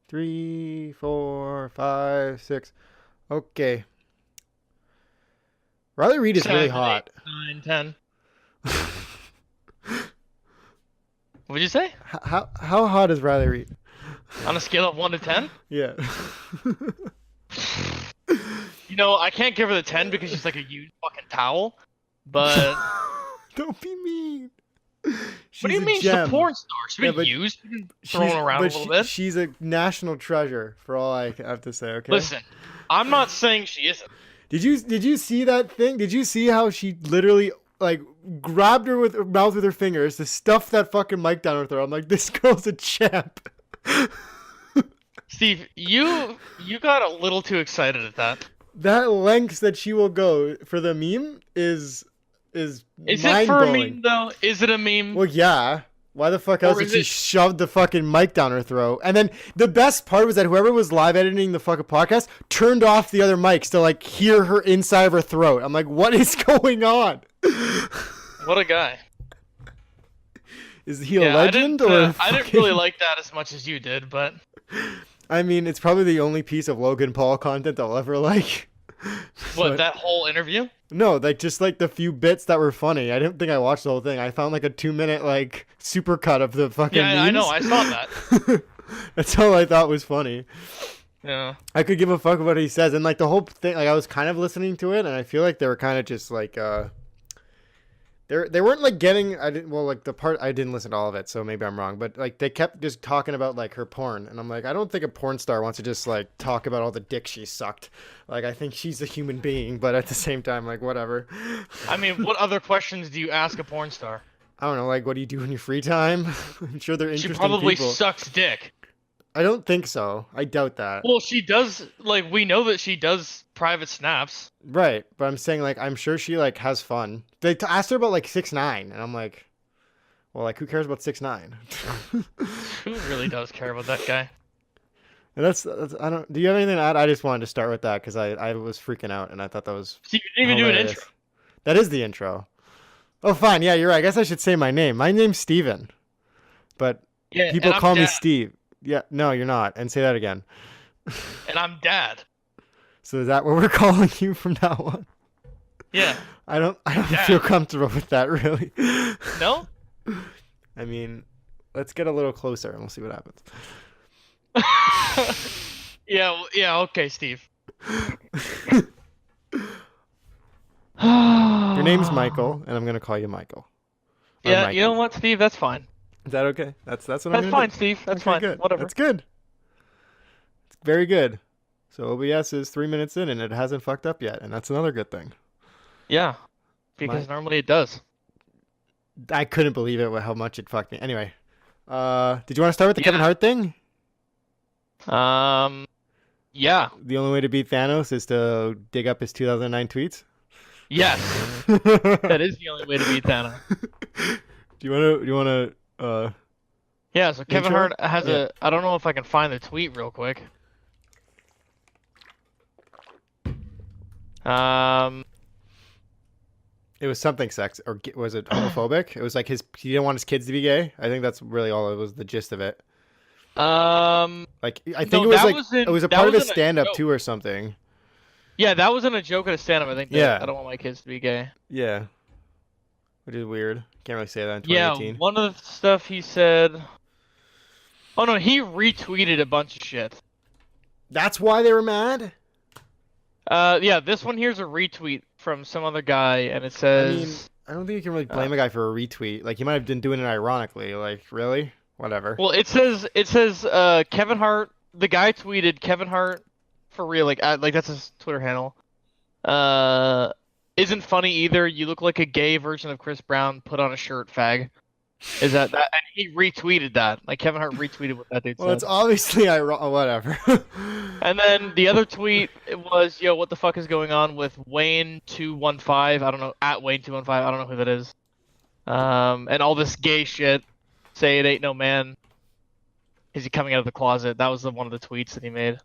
3, 4, 5, 6. Okay. Riley Reid is really 7, 8, hot. 9, 10. What'd you say? How hot is Riley Reid? On a scale of 1 to 10? Yeah. You know, I can't give her the 10 because she's like a used fucking towel. But Don't be mean. what do you mean? She's a porn star. She's been used, thrown around a little bit. She's a national treasure for all I have to say. Okay. Listen, I'm not saying she isn't. Did you see that thing? Did you see how she literally like grabbed her with her mouth with her fingers to stuff that fucking mic down her throat? I'm like, this girl's a champ. Steve, you got a little too excited at that. That lengths that she will go for the meme is it for a meme though? Is it a meme? Well, yeah. Why the fuck else did she shove the fucking mic down her throat? And then the best part was that whoever was live editing the fucking podcast turned off the other mics to like hear her inside of her throat. I'm like, what is going on? What a guy. Is he a legend? I didn't really like that as much as you did, but I mean, it's probably the only piece of Logan Paul content I'll ever like. What, that whole interview? No, like just like the few bits that were funny. I didn't think I watched the whole thing. I found like a 2-minute like supercut of the fucking memes. I know, I saw that. That's all I thought was funny. Yeah. I could give a fuck what he says, and like the whole thing, like I was kind of listening to it, and I feel like they were kind of just like they weren't like getting. I didn't listen to all of it, so maybe I'm wrong, but like they kept just talking about like her porn, and I'm like, I don't think a porn star wants to just like talk about all the dick she sucked. Like I think she's a human being, but at the same time, like whatever. I mean, what other questions do you ask a porn star? I don't know, like what do you do in your free time? I'm sure they're interesting. She probably people. sucks dick. I don't think so. I doubt that. Well, she does. Like we know that she does private snaps. Right, but I'm saying like I'm sure she like has fun. They asked her about like 6ix9ine, and I'm like, well, like who cares about 6ix9ine? Who really does care about that guy? And that's I don't. Do you have anything to add? I just wanted to start with that because I was freaking out and I thought that was. See, you didn't even do an intro. That is the intro. Oh, fine. Yeah, you're right. I guess I should say my name. My name's Steven. But people call me Steve. Yeah, no, you're not. And say that again. And I'm Dad. So is that what we're calling you from now on? Yeah. I don't feel comfortable with that, really. No? I mean, let's get a little closer and we'll see what happens. Yeah, okay, Steve. Your name's Michael, and I'm going to call you Michael. Yeah, Mikey. You know what, Steve? That's fine. Is that okay? That's what I'm That's gonna fine, do. Steve. That's okay, fine. Good. Whatever. That's good. It's very good. So OBS is 3 minutes in, and it hasn't fucked up yet, and that's another good thing. Yeah, because normally it does. I couldn't believe it how much it fucked me. Anyway, did you want to start with the Kevin Hart thing? Yeah. The only way to beat Thanos is to dig up his 2009 tweets? Yes. That is the only way to beat Thanos. Do you want to Yeah, so Kevin intro? Hart has I don't know if I can find the tweet real quick. It was something sex, or was it homophobic? It was like he didn't want his kids to be gay. I think that's really all it was, the gist of it. Like I think it was a part of his stand-up too, or something. Yeah, that wasn't a joke at a stand-up. I think. Yeah. I don't want my kids to be gay. Yeah. Which is weird. Can't really say that in 2018. Yeah, one of the stuff he said. Oh no, he retweeted a bunch of shit. That's why they were mad? Yeah, this one here's a retweet from some other guy, and it says. I mean, I don't think you can really blame a guy for a retweet. Like, he might have been doing it ironically. Like, really? Whatever. Well, it says Kevin Hart. The guy tweeted Kevin Hart for real. Like that's his Twitter handle. Isn't funny either. You look like a gay version of Chris Brown. Put on a shirt, fag. Is that? And he retweeted that. Like Kevin Hart retweeted what that dude said. Well, it's obviously whatever. And then the other tweet was, "Yo, what the fuck is going on with Wayne215? I don't know, at Wayne215. I don't know who that is. And all this gay shit. Say it ain't no man. Is he coming out of the closet?" That was one of the tweets that he made.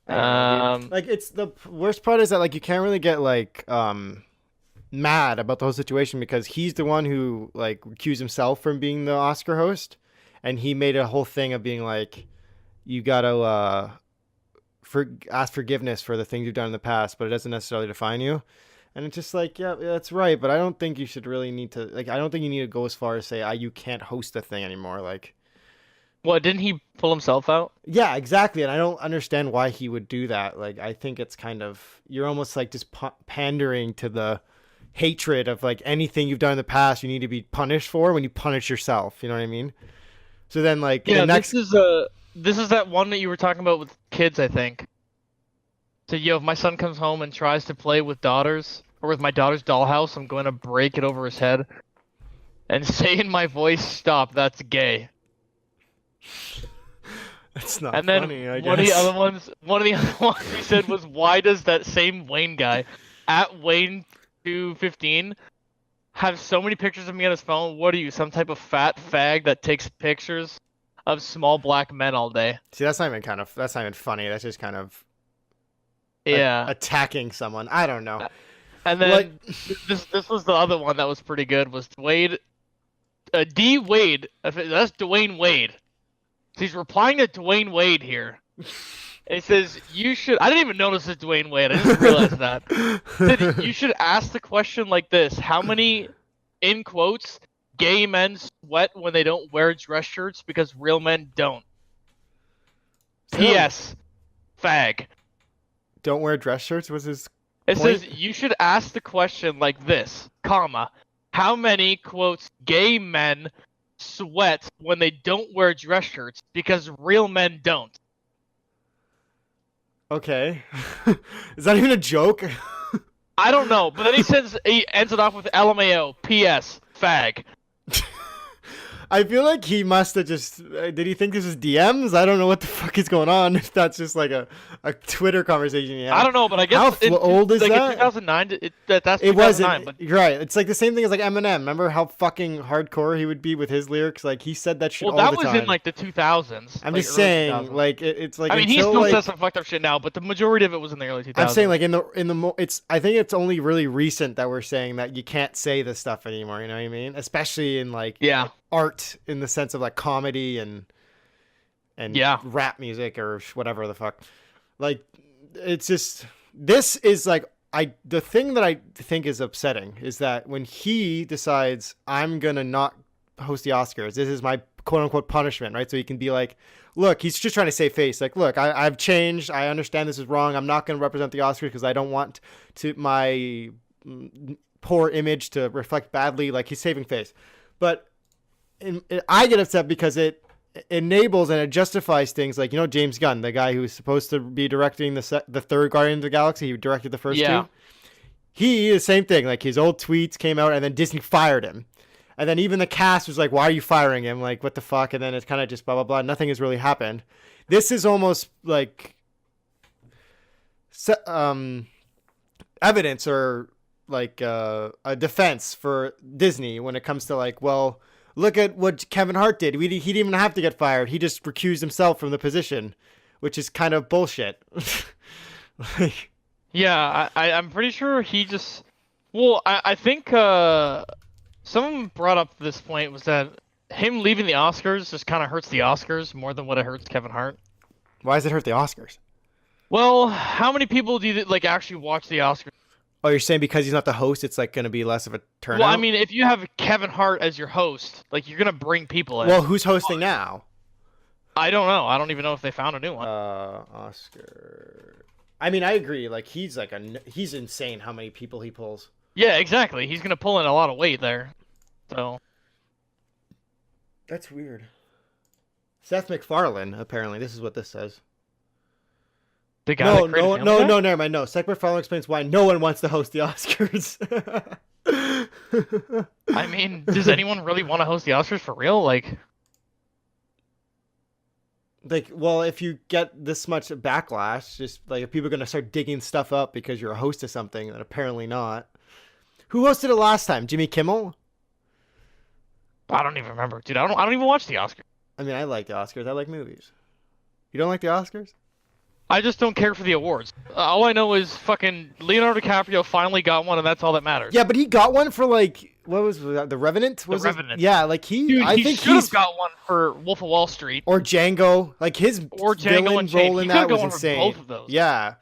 Like, it's the worst part is that like you can't really get like mad about the whole situation because he's the one who like recused himself from being the Oscar host, and he made a whole thing of being like, you gotta ask forgiveness for the things you've done in the past, but it doesn't necessarily define you. And it's just like, yeah, that's right, but I don't think you should really need to, like, I don't think you need to go as far as say, you can't host a thing anymore. Like, What, didn't he pull himself out? yeah, exactly. And I don't understand why he would do that. Like, I think it's kind of, you're almost like just pandering to the hatred of like anything you've done in the past you need to be punished for when you punish yourself. You know what I mean? So then, like, Yeah, the next. this is that one that you were talking about with kids, I think. So, if my son comes home and tries to play with daughters, or with my daughter's dollhouse, I'm going to break it over his head and say in my voice, "Stop, that's gay." That's not And then funny, I guess. one of the other ones he said was, "Why does that same Wayne guy, at Wayne215, have so many pictures of me on his phone? What are you, some type of fat fag that takes pictures of small black men all day?" See, that's not even funny. That's just kind of Yeah. attacking someone. I don't know. And then this was the other one that was pretty good. Was Wade, D Wade? That's Dwayne Wade. So he's replying to Dwayne Wade here. It says, "You should." I didn't even notice it's Dwayne Wade. I just realized that. It said, "You should ask the question like this: How many, in quotes, gay men sweat when they don't wear dress shirts because real men don't?" P.S. Fag. Don't wear dress shirts was his It point? says, "You should ask the question like this, comma, how many, quotes, gay men sweat when they don't wear dress shirts because real men don't?" Okay. Is that even a joke? I don't know, but then he ends it off with LMAO, P.S. fag. I feel like he must have just. Did he think this was DMs? I don't know what the fuck is going on. If that's just like a Twitter conversation. Yeah. I don't know, but I guess How old is like that? In 2009, that's It 2009. wasn't. But You're right. It's like the same thing as like Eminem. Remember how fucking hardcore he would be with his lyrics? Like he said that shit all the time. that was in like the 2000s. I'm like, just early saying, 2000s. like it's like. I mean, he until, still like, says some fucked up shit now, but the majority of it was in the early 2000s. I'm saying like it's. I think it's only really recent that we're saying that you can't say this stuff anymore. You know what I mean? Especially in like art, in the sense of like comedy and rap music or whatever the fuck. Like it's just, this is like, the thing that I think is upsetting is that when he decides, I'm gonna not host the Oscars, this is my quote unquote punishment, right? So he can be like, look, he's just trying to save face. Like, look, I've changed. I understand this is wrong. I'm not going to represent the Oscars because I don't want my poor image to reflect badly. Like, he's saving face. But I get upset because it enables and it justifies things like, James Gunn, the guy who's supposed to be directing the third Guardian of the Galaxy. He directed the first two. He, the same thing. Like, his old tweets came out and then Disney fired him. And then even the cast was like, why are you firing him? Like, what the fuck? And then it's kind of just blah, blah, blah. Nothing has really happened. This is almost like evidence or like a defense for Disney when it comes to like, well, look at what Kevin Hart did. He didn't even have to get fired. He just recused himself from the position, which is kind of bullshit. Like, yeah, I'm pretty sure he just... Well, I think someone brought up this point was that him leaving the Oscars just kind of hurts the Oscars more than what it hurts Kevin Hart. Why does it hurt the Oscars? Well, how many people do you like actually watch the Oscars? Oh, you're saying because he's not the host, it's like going to be less of a turnout? Well, I mean, if you have Kevin Hart as your host, like you're gonna bring people in. Well, who's hosting now? I don't know. I don't even know if they found a new one. Oscar. I mean, I agree. Like he's insane how many people he pulls. Yeah, exactly. He's gonna pull in a lot of weight there. So that's weird. Seth MacFarlane, apparently, this is what this says. The guy no, never mind. No, Seth MacFarlane explains why no one wants to host the Oscars. I mean, does anyone really want to host the Oscars for real? Like, well, if you get this much backlash, just like if people are gonna start digging stuff up because you're a host of something, then apparently not. Who hosted it last time? Jimmy Kimmel? I don't even remember, dude. I don't even watch the Oscars. I mean, I like the Oscars. I like movies. You don't like the Oscars? I just don't care for the awards. All I know is fucking Leonardo DiCaprio finally got one, and that's all that matters. Yeah, but he got one for like what was that? The Revenant? The Revenant. Yeah, like Dude, I he think should have got one for Wolf of Wall Street or Django. Like his or Django villain Unchained. role in He that could've was got one for insane. both of those. Yeah,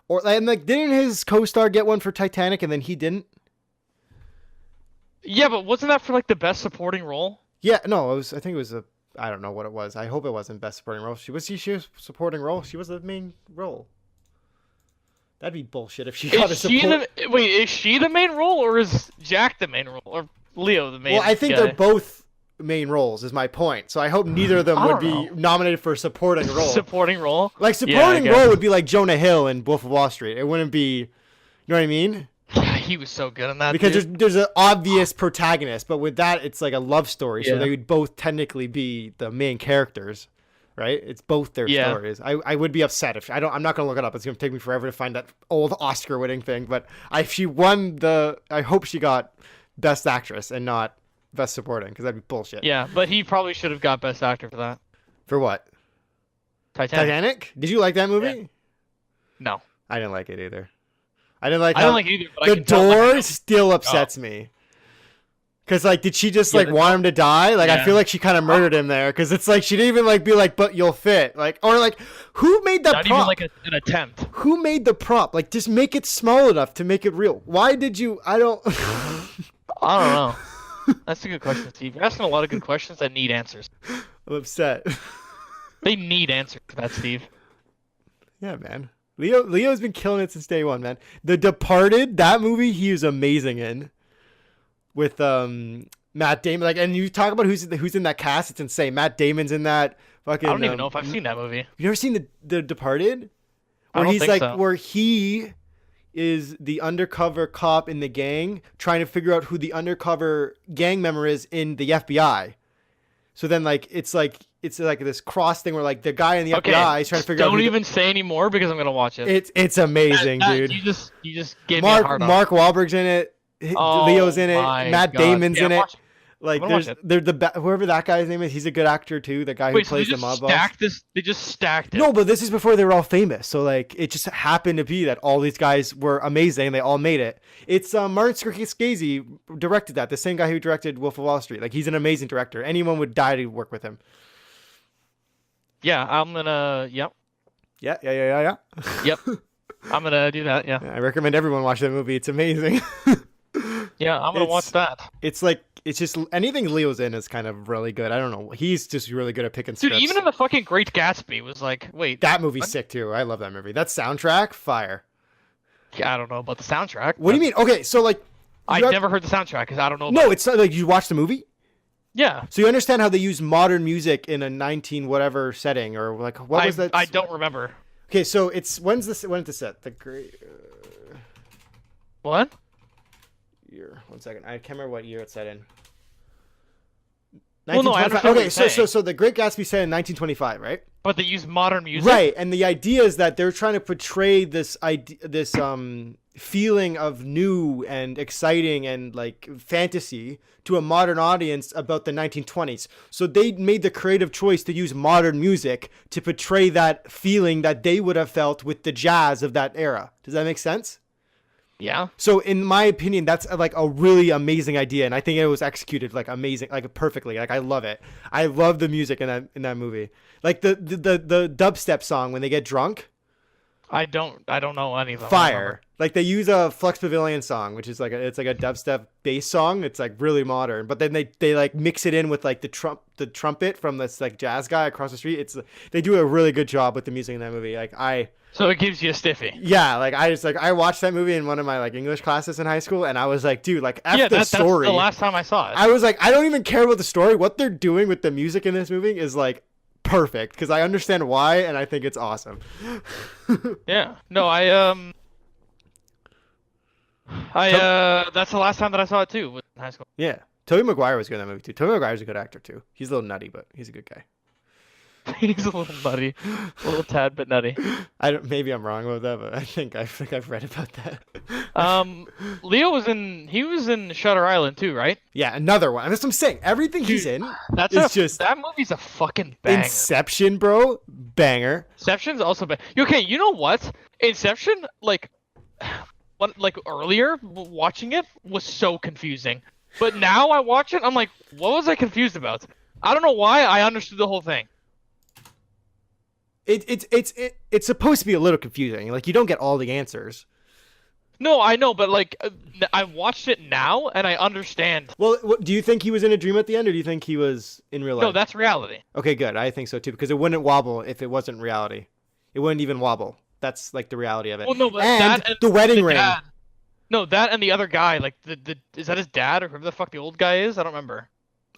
or and like didn't his co-star get one for Titanic and then he didn't? Yeah, but wasn't that for like the best supporting role? Yeah, no, it was. I think it was a. I don't know what it was. I hope it wasn't best supporting role. She was supporting role. She was the main role. That'd be bullshit if she got a support. Wait, is she the main role or is Jack the main role or Leo the main? Well, I think guy? they're both main roles. Is my point. So I hope neither of them would be nominated for a supporting role. Supporting role. Like supporting role would be like Jonah Hill in Wolf of Wall Street. It wouldn't be. You know what I mean? Yeah, he was so good in that. Because there's an obvious protagonist, but with that it's like a love story, so they would both technically be the main characters. Right? It's both their stories. I would be upset if I'm not gonna look it up. It's gonna take me forever to find that old Oscar-winning thing. But if she won I hope she got Best Actress and not Best Supporting, because that'd be bullshit. Yeah, but he probably should have got Best Actor for that. For what? Titanic? Did you like that movie? Yeah. No, I didn't like it either. I didn't like it either. But the I can tell door still upsets me. Cause like, did she just like want him to die? Like, I feel like she kind of murdered him there. Cause it's like she didn't even like be like, but you'll fit. Like, or like, who made that prop? Not even like an attempt. Who made the prop? Like, just make it small enough to make it real. Why did you? I don't. I don't know. That's a good question, Steve. You're asking a lot of good questions that need answers. I'm upset. They need answers for that, Steve. Yeah, man. Leo's been killing it since day one, man. The Departed, that movie, he was amazing in. With Matt Damon, like, and you talk about who's in that cast, it's insane. Matt Damon's in that. Fucking. I don't even know if I've seen that movie. You never seen the Departed? Where he's like, where he is the undercover cop in the gang, trying to figure out who the undercover gang member is in the FBI. So then, like, it's like this cross thing where like the guy in the FBI is trying to figure out. Don't even say any more because I'm gonna watch it. It's amazing, dude. You just gave me a hard on. Mark Wahlberg's in it. Leo's in it. Matt Damon's in it. Like whoever that guy's name is, he's a good actor too. The guy who plays the mob boss. They just stacked it. No, but this is before they were all famous. So like it just happened to be that all these guys were amazing. They all made it. It's Martin Scorsese directed that. The same guy who directed Wolf of Wall Street. Like he's an amazing director. Anyone would die to work with him. Yeah, I'm gonna. Yep. Yeah. Yep. I'm gonna do that. Yeah. I recommend everyone watch that movie. It's amazing. Yeah, I'm gonna watch that. It's like it's just anything Leo's in is kind of really good. I don't know. He's just really good at picking scripts. Dude, even in the fucking Great Gatsby was like, wait. That movie's sick too. I love that movie. That soundtrack, fire. Yeah, I don't know about the soundtrack. What do you mean? Okay, so like I've never heard the soundtrack because I don't know. No, it's not like you watched the movie. Yeah. So you understand how they use modern music in a 19 whatever setting or like what was that? I don't remember. Okay, so it's when is the set? The great. What? Year. 1 second. I can't remember what year it's set in. Well, no, I understand. Okay, so the Great Gatsby set in 1925, right? But they use modern music. Right, and the idea is that they're trying to portray this feeling of new and exciting and like fantasy to a modern audience about the 1920s. So they made the creative choice to use modern music to portray that feeling that they would have felt with the jazz of that era. Does that make sense? Yeah. So in my opinion, that's like a really amazing idea, and I think it was executed like amazing, like perfectly. Like I love it. I love the music in that movie. Like the dubstep song when they get drunk. I don't know any of them. Fire. Like they use a Flux Pavilion song, which is it's like a dubstep bass song. It's like really modern, but then they like mix it in with like the trumpet from this like jazz guy across the street. They do a really good job with the music in that movie. So it gives you a stiffy. Yeah, like I watched that movie in one of my like English classes in high school, and I was like, dude, like the story. That's the last time I saw it. I was like, I don't even care about the story. What they're doing with the music in this movie is like perfect because I understand why, and I think it's awesome. Yeah. No, that's the last time that I saw it too in high school. Yeah. Tobey Maguire was good in that movie too. Tobey Maguire's a good actor too. He's a little nutty, but he's a good guy. He's a little nutty, a little tad bit nutty. Maybe I'm wrong about that, but I think I've read about that. Leo was in Shutter Island too, right? Yeah, another one. That's what I'm saying. Everything he's in that movie's a fucking banger. Inception, bro, banger. Inception's also banger. Okay, you know what? Inception, earlier watching it was so confusing. But now I watch it, I'm like, what was I confused about? I don't know why I understood the whole thing. It's supposed to be a little confusing. Like, you don't get all the answers. No, I know, but like, I watched it now and I understand. Well, do you think he was in a dream at the end, or do you think he was in real life? No, that's reality. Okay, good. I think so too, because it wouldn't wobble if it wasn't reality. It wouldn't even wobble. That's like the reality of it. Well, no, but and that and the wedding the ring. dad. No, that and the other guy, like is that his dad or whoever the fuck the old guy is? I don't remember.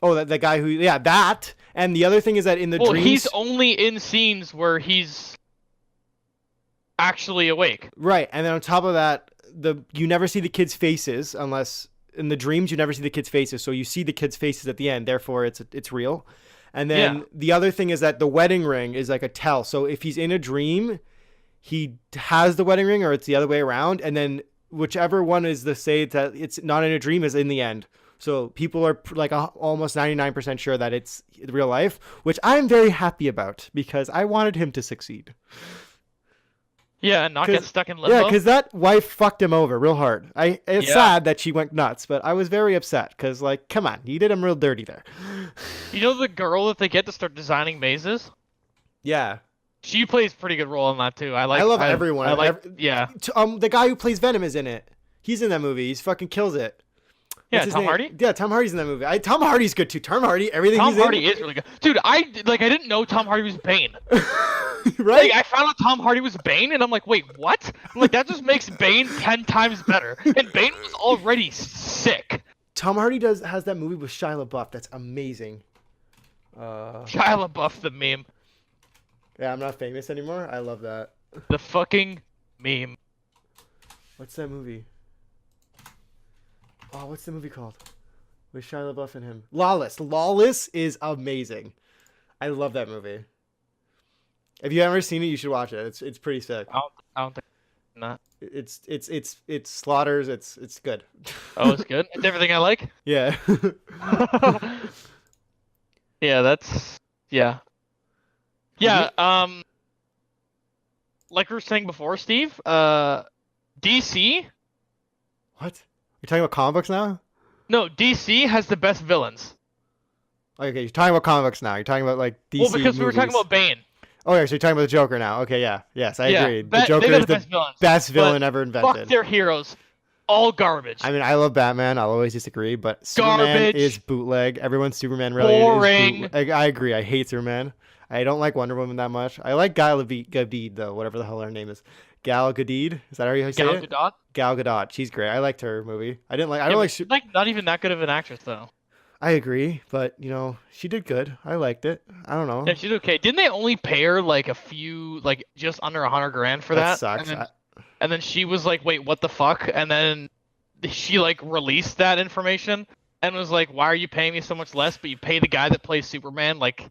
Oh, the guy who, yeah, that. And the other thing is that in the dreams, he's only in scenes where he's actually awake. Right, and then on top of that, you never see the kids' faces unless in the dreams you never see the kids' faces. So you see the kids' faces at the end, therefore it's real. And then the other thing is that the wedding ring is like a tell. So if he's in a dream, he has the wedding ring, or it's the other way around, and then whichever one is the say that it's not in a dream is in the end. So people are like almost 99% sure that it's real life, which I'm very happy about because I wanted him to succeed. Yeah, and not get stuck in limbo. Yeah, because that wife fucked him over real hard. It's sad that she went nuts, but I was very upset because, like, come on, you did him real dirty there. You know the girl that they get to start designing mazes? Yeah. She plays a pretty good role in that too. I love everyone. The guy who plays Venom is in it. He's in that movie. He's fucking kills it. Yeah, Tom Hardy? Yeah, Tom Hardy's in that movie. Tom Hardy's good too. Tom Hardy, everything Tom he's in. Hardy is really good. Dude, I didn't know Tom Hardy was Bane. Right? Like, I found out Tom Hardy was Bane, and I'm like, wait, what? I'm like, that just makes Bane 10 times better. And Bane was already sick. Tom Hardy has that movie with Shia LaBeouf. That's amazing. Shia LaBeouf, the meme. Yeah, I'm Not Famous Anymore. I love that. The fucking meme. What's that movie? Oh, what's the movie called? With Shia LaBeouf and him. Lawless. Lawless is amazing. I love that movie. If you haven't seen it, you should watch it. It's pretty sick. I don't think not. It's slaughters. It's good. Oh, it's good. It's everything I like. Yeah. Yeah, Yeah. Like we were saying before, Steve. DC. What? You're talking about comic books now? No, DC has the best villains. Okay, you're talking about comic books now. You're talking about like DC Well, because we were movies. talking about Bane. Oh, yeah, so you're talking about the Joker now. Okay, yeah. Yes, I agree. The they Joker got is the the villains, best villain but ever invented. Fuck their heroes. All garbage. I mean, I love Batman. I'll always disagree, but Superman is bootleg. Everyone's Superman really boring. is bootleg. I agree. I hate Superman. I don't like Wonder Woman that much. I like Gal Gadot, though, whatever the hell her name is. Gal Gadot? Is that how you say it? Gal Gadot? Gal Gadot. She's great. I liked her movie. I don't she's like not even that good of an actress, though. I agree, but, you know, she did good. I liked it. I don't know. Yeah, she's okay. Didn't they only pay her like a few, like just under $100,000 for that? That sucks. And then she was like, wait, what the fuck? And then she like released that information and was like, why are you paying me so much less? But you pay the guy that plays Superman like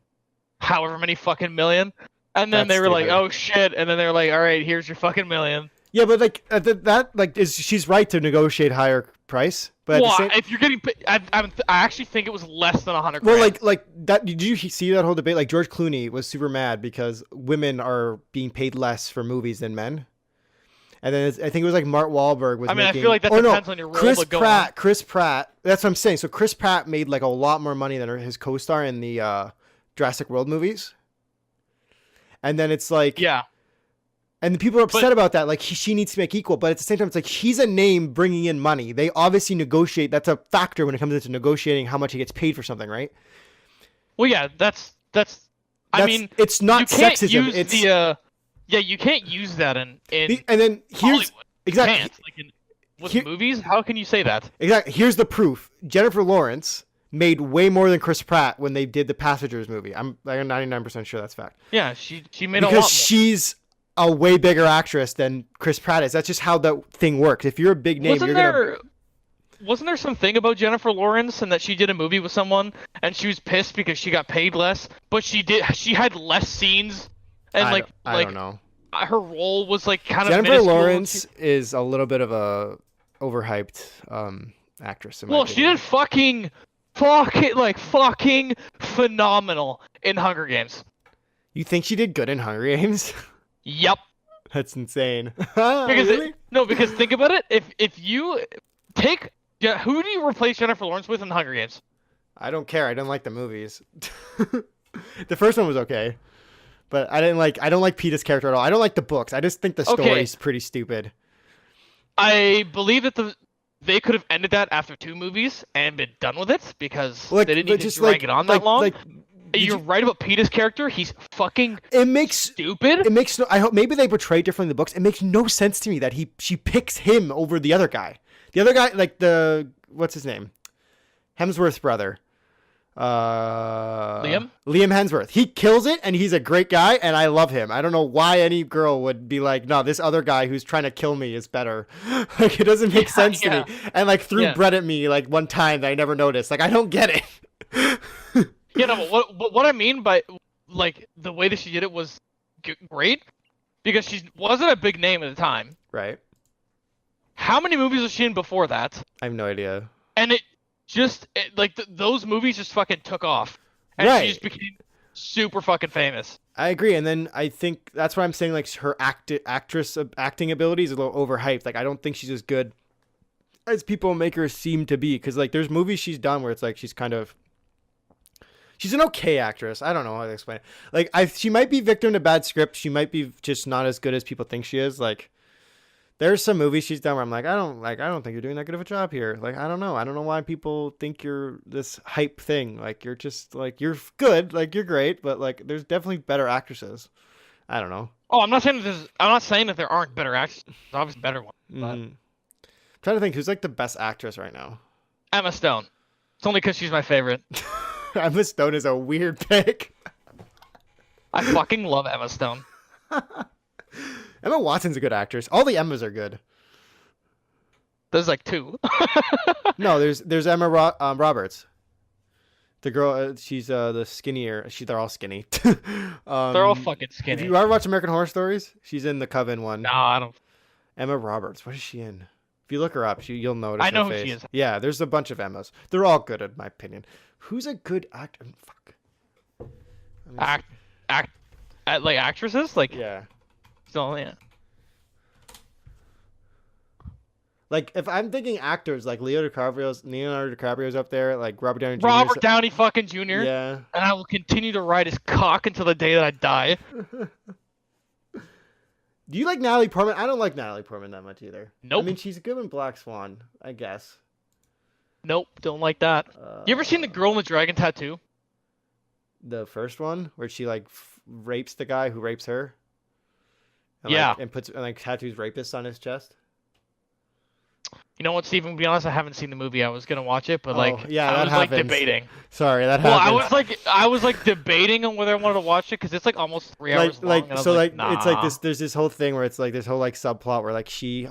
however many fucking million. And then they were like, oh shit. And then they were like, all right, here's your fucking million. Yeah, but like she's right to negotiate higher price. But if you're getting, I actually think it was less than $100,000. Well, like that. Did you see that whole debate? Like George Clooney was super mad because women are being paid less for movies than men. And then I think it was like Mark Wahlberg was. I feel like that depends on your role. Chris Pratt. That's what I'm saying. So Chris Pratt made like a lot more money than his co-star in the Jurassic World movies. And then it's like, yeah. And the people are upset about that. Like she needs to make equal, but at the same time, it's like he's a name bringing in money. They obviously negotiate. That's a factor when it comes into negotiating how much he gets paid for something, right? Well, yeah, that's. I mean, it's not sexism. It's you can't use that in and then here's Hollywood. Exactly with movies. How can you say that? Exactly. Here's the proof. Jennifer Lawrence made way more than Chris Pratt when they did the Passengers movie. I'm like 99% sure that's fact. Yeah, she made a lot more. Because she's a way bigger actress than Chris Pratt is. That's just how that thing works. If you're a big name, Wasn't there something about Jennifer Lawrence and that she did a movie with someone and she was pissed because she got paid less, but she had less scenes and I don't know. Her role was like kind of Jennifer Lawrence is a little bit of a overhyped actress. Well, she did fucking phenomenal in Hunger Games. You think she did good in Hunger Games? Yep. That's insane. Because really? because think about it. If you take Yeah, who do you replace Jennifer Lawrence with in the Hunger Games? I don't care. I didn't like the movies. The first one was okay, but I don't like Peeta's character at all. I don't like the books. I just think the story's pretty stupid. I believe that they could have ended that after 2 movies and been done with it because Like, they didn't but need to just drag it on that long. Like, You're right about Peeta's character. He's fucking stupid. It makes no. I hope maybe they portray differently in the books. It makes no sense to me that she picks him over the other guy. The other guy, like what's his name, Hemsworth's brother. Liam Hemsworth. He kills it, and he's a great guy, and I love him. I don't know why any girl would be like, no, this other guy who's trying to kill me is better. Like, it doesn't make sense to me. And like threw bread at me like one time that I never noticed. Like, I don't get it. Yeah, no, but what I mean by like the way that she did it was great because she wasn't a big name at the time. Right. How many movies was she in before that? I have no idea. And those movies just fucking took off, and she just became super fucking famous. I agree, and then I think that's why I'm saying like her acting ability is a little overhyped. Like, I don't think she's as good as people make her seem to be. Because like there's movies she's done where it's like she's an okay actress. I don't know how to explain it. Like she might be victim to bad script. She might be just not as good as people think she is. Like, there's some movies she's done where I'm like, I don't think you're doing that good of a job here. Like, I don't know why people think you're this hype thing. Like, you're just like, you're good, like you're great, but like there's definitely better actresses. I don't know. Oh, I'm not saying that there aren't better actresses. There's obviously better ones. But... I'm trying to think who's like the best actress right now. Emma Stone. It's only because she's my favorite. Emma Stone is a weird pick. I fucking love Emma Stone. Emma Watson's a good actress. All the Emmas are good. There's like 2. No, there's Emma Roberts. The girl, she's the skinnier. They're all skinny. They're all fucking skinny. If you ever watch American Horror Stories, she's in the Coven one. No, I don't. Emma Roberts. What is she in? If you look her up, you'll notice. I know her who face. she is. Yeah, there's a bunch of Emmas. They're all good in my opinion. Who's a good actor? Fuck. Like actresses, like yeah. So yeah. Like, if I'm thinking actors, like Leonardo DiCaprio's up there, like Robert Downey Jr. Robert Downey fucking Jr. Yeah. And I will continue to ride his cock until the day that I die. Do you like Natalie Portman? I don't like Natalie Portman that much either. Nope. I mean, she's good in Black Swan, I guess. Nope, don't like that. You ever seen The Girl in the Dragon Tattoo? The first one, where she like rapes the guy who rapes her. And, yeah. and tattoos rapist on his chest. You know what, Steven? To be honest, I haven't seen the movie. I was gonna watch it, but yeah, I was like debating. Sorry, that happened. Well, I was like debating on whether I wanted to watch it because it's like almost 3 hours long. Nah. It's like this. There's this whole thing where it's like this whole like subplot where like she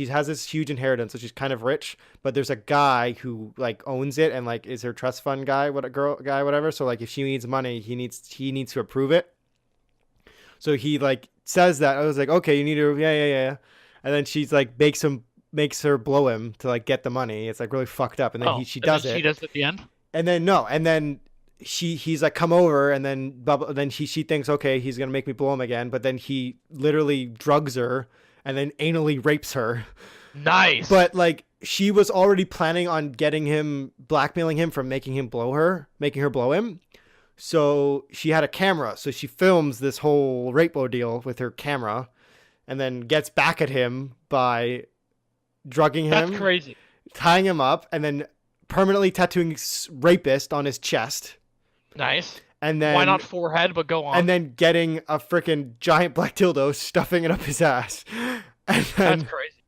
has this huge inheritance, so she's kind of rich, but there's a guy who like owns it and like is her trust fund guy, whatever. So like if she needs money, he needs to approve it. So he like says that. I was like, okay, you need to, yeah, and then she's like makes her blow him to like get the money. It's like really fucked up, and then she does it. She does it at the end. And then he's like come over, and then she thinks okay he's gonna make me blow him again, but then he literally drugs her and then anally rapes her. Nice. But like she was already planning on blackmailing him from making her blow him. So she had a camera, so she films this whole rape ordeal with her camera, and then gets back at him by drugging him. That's crazy. Tying him up, and then permanently tattooing rapist on his chest. Nice. And then why not forehead? But go on. And then getting a freaking giant black dildo, stuffing it up his ass. And then, that's crazy.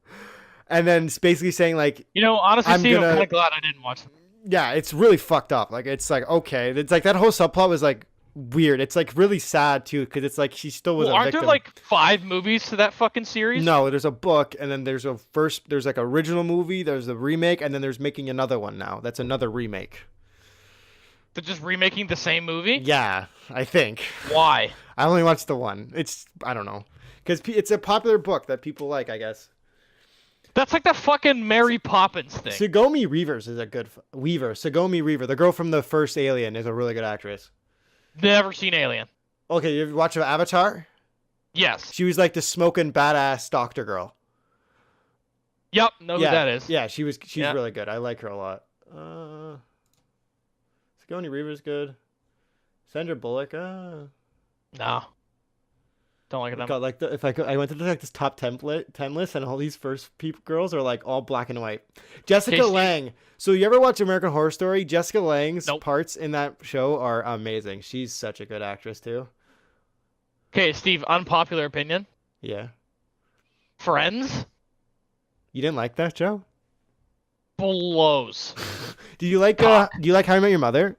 And then basically saying like, honestly, Steve, I'm kind of glad I didn't watch it. Yeah, it's really fucked up. Like, it's like, okay, it's like that whole subplot was like weird. It's like really sad too, because it's like she still was a victim. Aren't there like 5 movies to that fucking series? No, there's a book, and then there's like original movie, there's a remake, and then there's making another one now. That's another remake. They're just remaking the same movie? Yeah, I think. Why? I only watched the one. I don't know, because it's a popular book that people like, I guess. That's like the fucking Mary Poppins thing. Sigourney Weaver, the girl from the first Alien, is a really good actress. Never seen Alien. Okay, you ever watch Avatar? Yes. She was like the smoking badass doctor girl. Yep, know who Yeah, that is. yeah, she's Yeah. really good. I like her a lot. Sigourney Weaver's good. Sandra Bullock. No, don't like them. God, like if I went to like this top 10 list, and all these first girls are like all black and white. Jessica Steve. Lange. So you ever watch American Horror Story? Jessica Lange's Nope. parts in that show are amazing. She's such a good actress too. Okay, Steve, unpopular opinion. Yeah. Friends You didn't like that show? blows. Do you like How I Met Your Mother?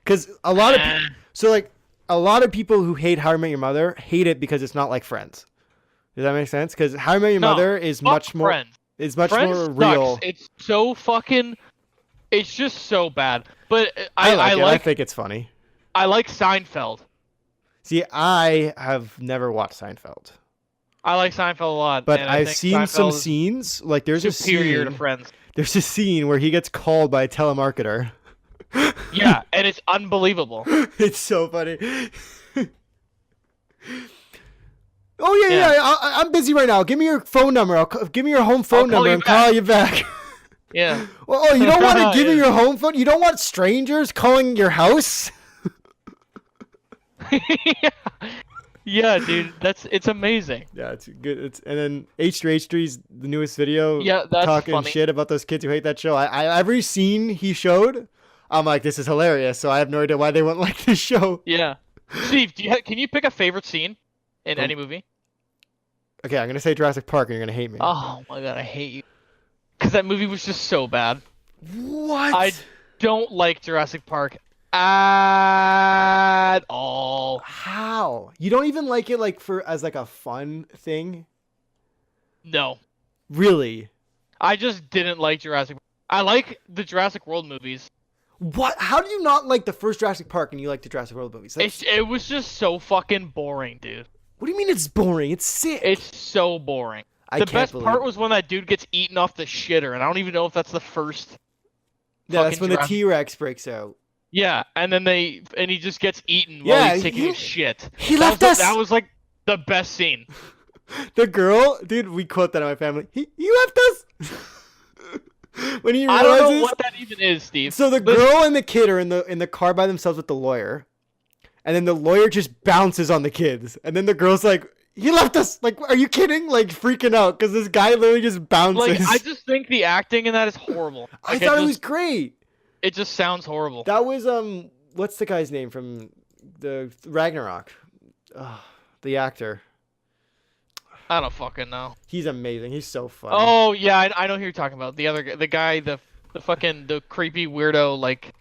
Because a lot of a lot of people who hate How I Met Your Mother hate it because it's not like Friends. Does that make sense? Because How I Met Your Mother is much more Friends. more Sucks. real. It's so fucking. It's just so bad. But I think it's funny. I like Seinfeld. See, I have never watched Seinfeld, I like Seinfeld a lot, but and I I've think seen some Seinfeld is scenes. Like there's a superior to scene. Friends. There's a scene where he gets called by a telemarketer. Yeah, and it's unbelievable. It's so funny. Oh yeah. I'm busy right now. Give me your phone number. Give me your home phone number and call you back. Yeah. Oh, you don't want to give me your home phone? You don't want strangers calling your house? Yeah. Yeah, dude, it's amazing. Yeah, it's good. And then H3H3's the newest video. Yeah, that's talking funny. shit about those kids who hate that show. I every scene he showed, I'm like, this is hilarious. So I have no idea why they wouldn't like this show. Yeah. Steve, can you pick a favorite scene in any movie? Okay, I'm gonna say Jurassic Park, and you're gonna hate me. Oh my god, I hate you. Because that movie was just so bad. What? I don't like Jurassic Park at all. How? You don't even like it as a fun thing? No. Really? I just didn't like Jurassic Park. I like the Jurassic World movies. What? How do you not like the first Jurassic Park and you like the Jurassic World movies? It was just so fucking boring, dude. What do you mean it's boring? It's sick. It's so boring. The best part was when that dude gets eaten off the shitter, and I don't even know if that's the first. Yeah, that's when Jurassic... the T-Rex breaks out. Yeah, and then he just gets eaten while he's taking a shit. He left us. That was like the best scene. The girl, dude, we quote that in my family. He left us. When he realizes, I don't know what that even is, Steve. So the girl and the kid are in the car by themselves with the lawyer, and then the lawyer just bounces on the kids, and then the girl's like, "He left us." Like, are you kidding? Like freaking out because this guy literally just bounces. Like, I just think the acting in that is horrible. I thought it was great. It just sounds horrible. That was what's the guy's name from the Ragnarok? The actor. I don't fucking know. He's amazing. He's so funny. Oh yeah, I know who you're talking about. The other guy, the creepy weirdo, like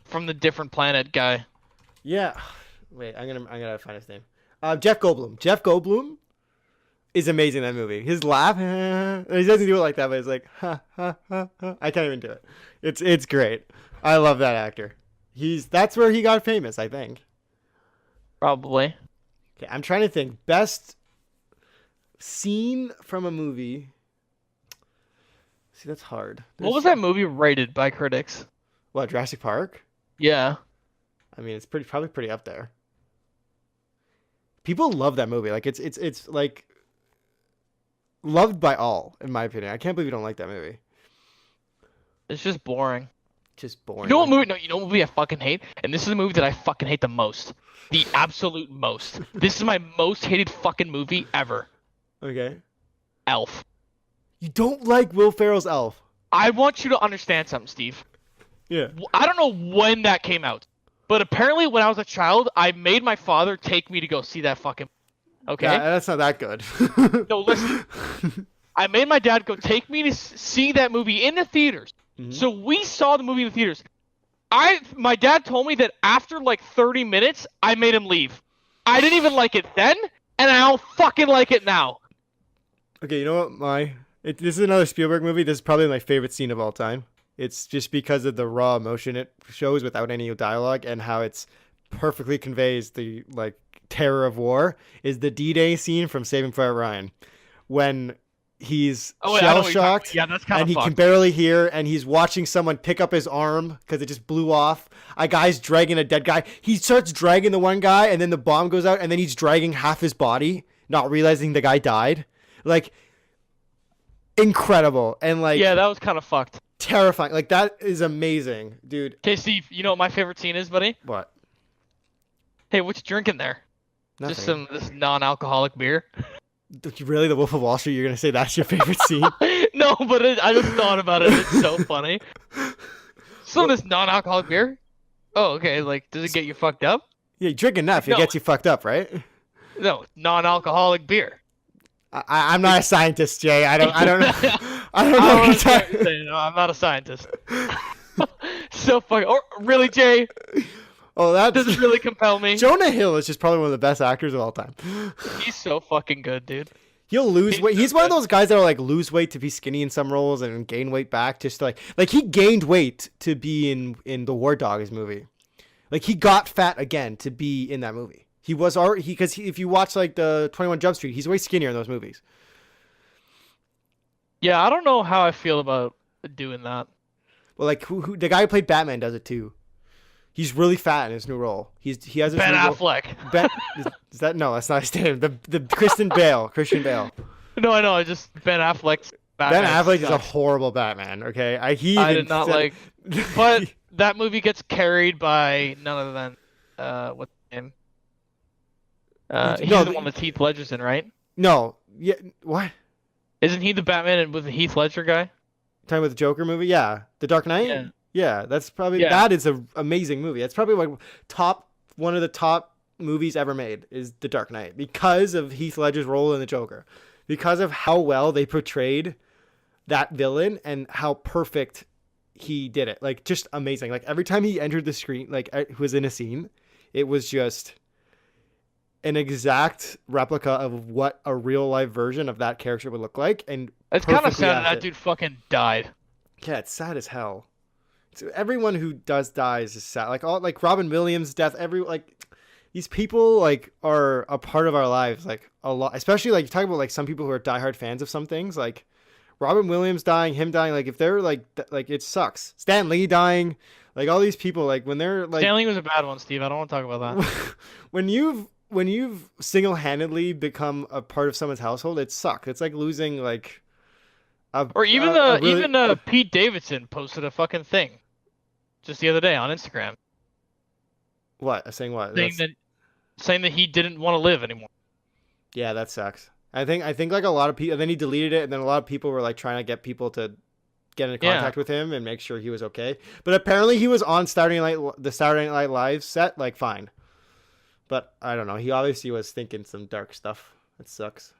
from the different planet guy. Yeah. Wait, I'm gonna find his name. Jeff Goldblum. Jeff Goldblum is amazing in that movie. His laugh, he doesn't do it like that, but it's like, ha, ha, ha, ha. I can't even do it. It's great. I love that actor. That's where he got famous, I think. Probably. Okay, I'm trying to think. Best scene from a movie. See, that's hard. What was that movie rated by critics? What, Jurassic Park? Yeah. I mean, it's probably pretty up there. People love that movie. Like it's like loved by all, in my opinion. I can't believe you don't like that movie. It's just boring. Just boring. You know what movie? No, you know what movie I fucking hate? And this is the movie that I fucking hate the most. The absolute most. This is my most hated fucking movie ever. Okay. Elf. You don't like Will Ferrell's Elf. I want you to understand something, Steve. Yeah. I don't know when that came out, but apparently when I was a child, I made my father take me to go see that fucking. Okay. Yeah, that's not that good. No, listen. I made my dad go take me to see that movie in the theaters. Mm-hmm. So we saw the movie in the theaters. My dad told me that after like 30 minutes, I made him leave. I didn't even like it then, and I don't fucking like it now. Okay, you know what? This is another Spielberg movie. This is probably my favorite scene of all time. It's just because of the raw emotion it shows without any dialogue and how it's perfectly conveys the like terror of war. Is the D-Day scene from Saving Private Ryan, when he's Oh, wait, I know shell what you're talking about. shocked, Yeah, that's kind and of he can fucked. barely hear, and he's watching someone pick up his arm because it just blew off. A guy's dragging a dead guy. He starts dragging the one guy, and then the bomb goes out, and then he's dragging half his body, not realizing the guy died. Like, incredible, and like Yeah, that was kind of fucked. terrifying. Like, that is amazing, dude. Okay, Steve, you know what my favorite scene is, buddy? What? Hey, what you drinking there? Nothing. Just this non-alcoholic beer. Really, The Wolf of Wall Street? You're gonna say that's your favorite scene? No, but I just thought about it. It's so funny. Some of this non-alcoholic beer. Oh, okay. Like, does it get you fucked up? Yeah, you drink enough, it No. gets you fucked up, right? No, non-alcoholic beer. I'm not a scientist, Jay. I don't know. I don't know. I What don't you're know what talking- you're saying. No, I'm not a scientist. So fucking. Or really, Jay? Oh, Does that's it really compel me? Jonah Hill is just probably one of the best actors of all time. He's so fucking good, dude. He'll lose He's weight. so He's one of good. those guys that are like lose weight to be skinny in some roles and gain weight back just to like he gained weight to be in the War Dogs movie. Like he got fat again to be in that movie. He was already because if you watch like the 21 Jump Street, he's way skinnier in those movies. Yeah, I don't know how I feel about doing that. Well, like who the guy who played Batman does it too. He's really fat in his new role. He has his Ben new role. Affleck. Ben, is that no? That's not his name. The Christian Bale. No, I know. I just Ben Affleck's Batman. Ben Affleck is a sucks. horrible Batman. Okay, I did not like. But But that movie gets carried by none other than what's his name? He's No, the one with Heath Ledger's in, right? no, yeah, what? Isn't he the Batman with the Heath Ledger guy? Talking about the Joker movie? Yeah, The Dark Knight. Yeah. Yeah, that's probably Yeah. that is an amazing movie. That's probably like one of the top movies ever made is The Dark Knight because of Heath Ledger's role in the Joker, because of how well they portrayed that villain and how perfect he did it. Like just amazing. Like every time he entered the screen, like was in a scene, it was just an exact replica of what a real life version of that character would look like. And It's kind of perfectly sad that acted. dude fucking died. Yeah, it's sad as hell. So everyone who dies is sad. Like Robin Williams' death. These people like are a part of our lives. Like a lot, especially like you talk about like some people who are diehard fans of some things. Like Robin Williams dying, him dying. Like if they're like it sucks. Stan Lee dying. Like all these people. Like when they're like Stanley was a bad one, Steve. I don't want to talk about that. when you've single-handedly become a part of someone's household, it sucks. It's like losing like. Or even Pete Davidson posted a fucking thing just the other day on Instagram What? Saying what? saying that he didn't want to live anymore. Yeah, that sucks. I think like a lot of people, and then he deleted it, and then a lot of people were like trying to get people to get in contact with him and make sure he was okay. But apparently he was on the Saturday Night Live set, like fine. But I don't know. He obviously was thinking some dark stuff. It sucks.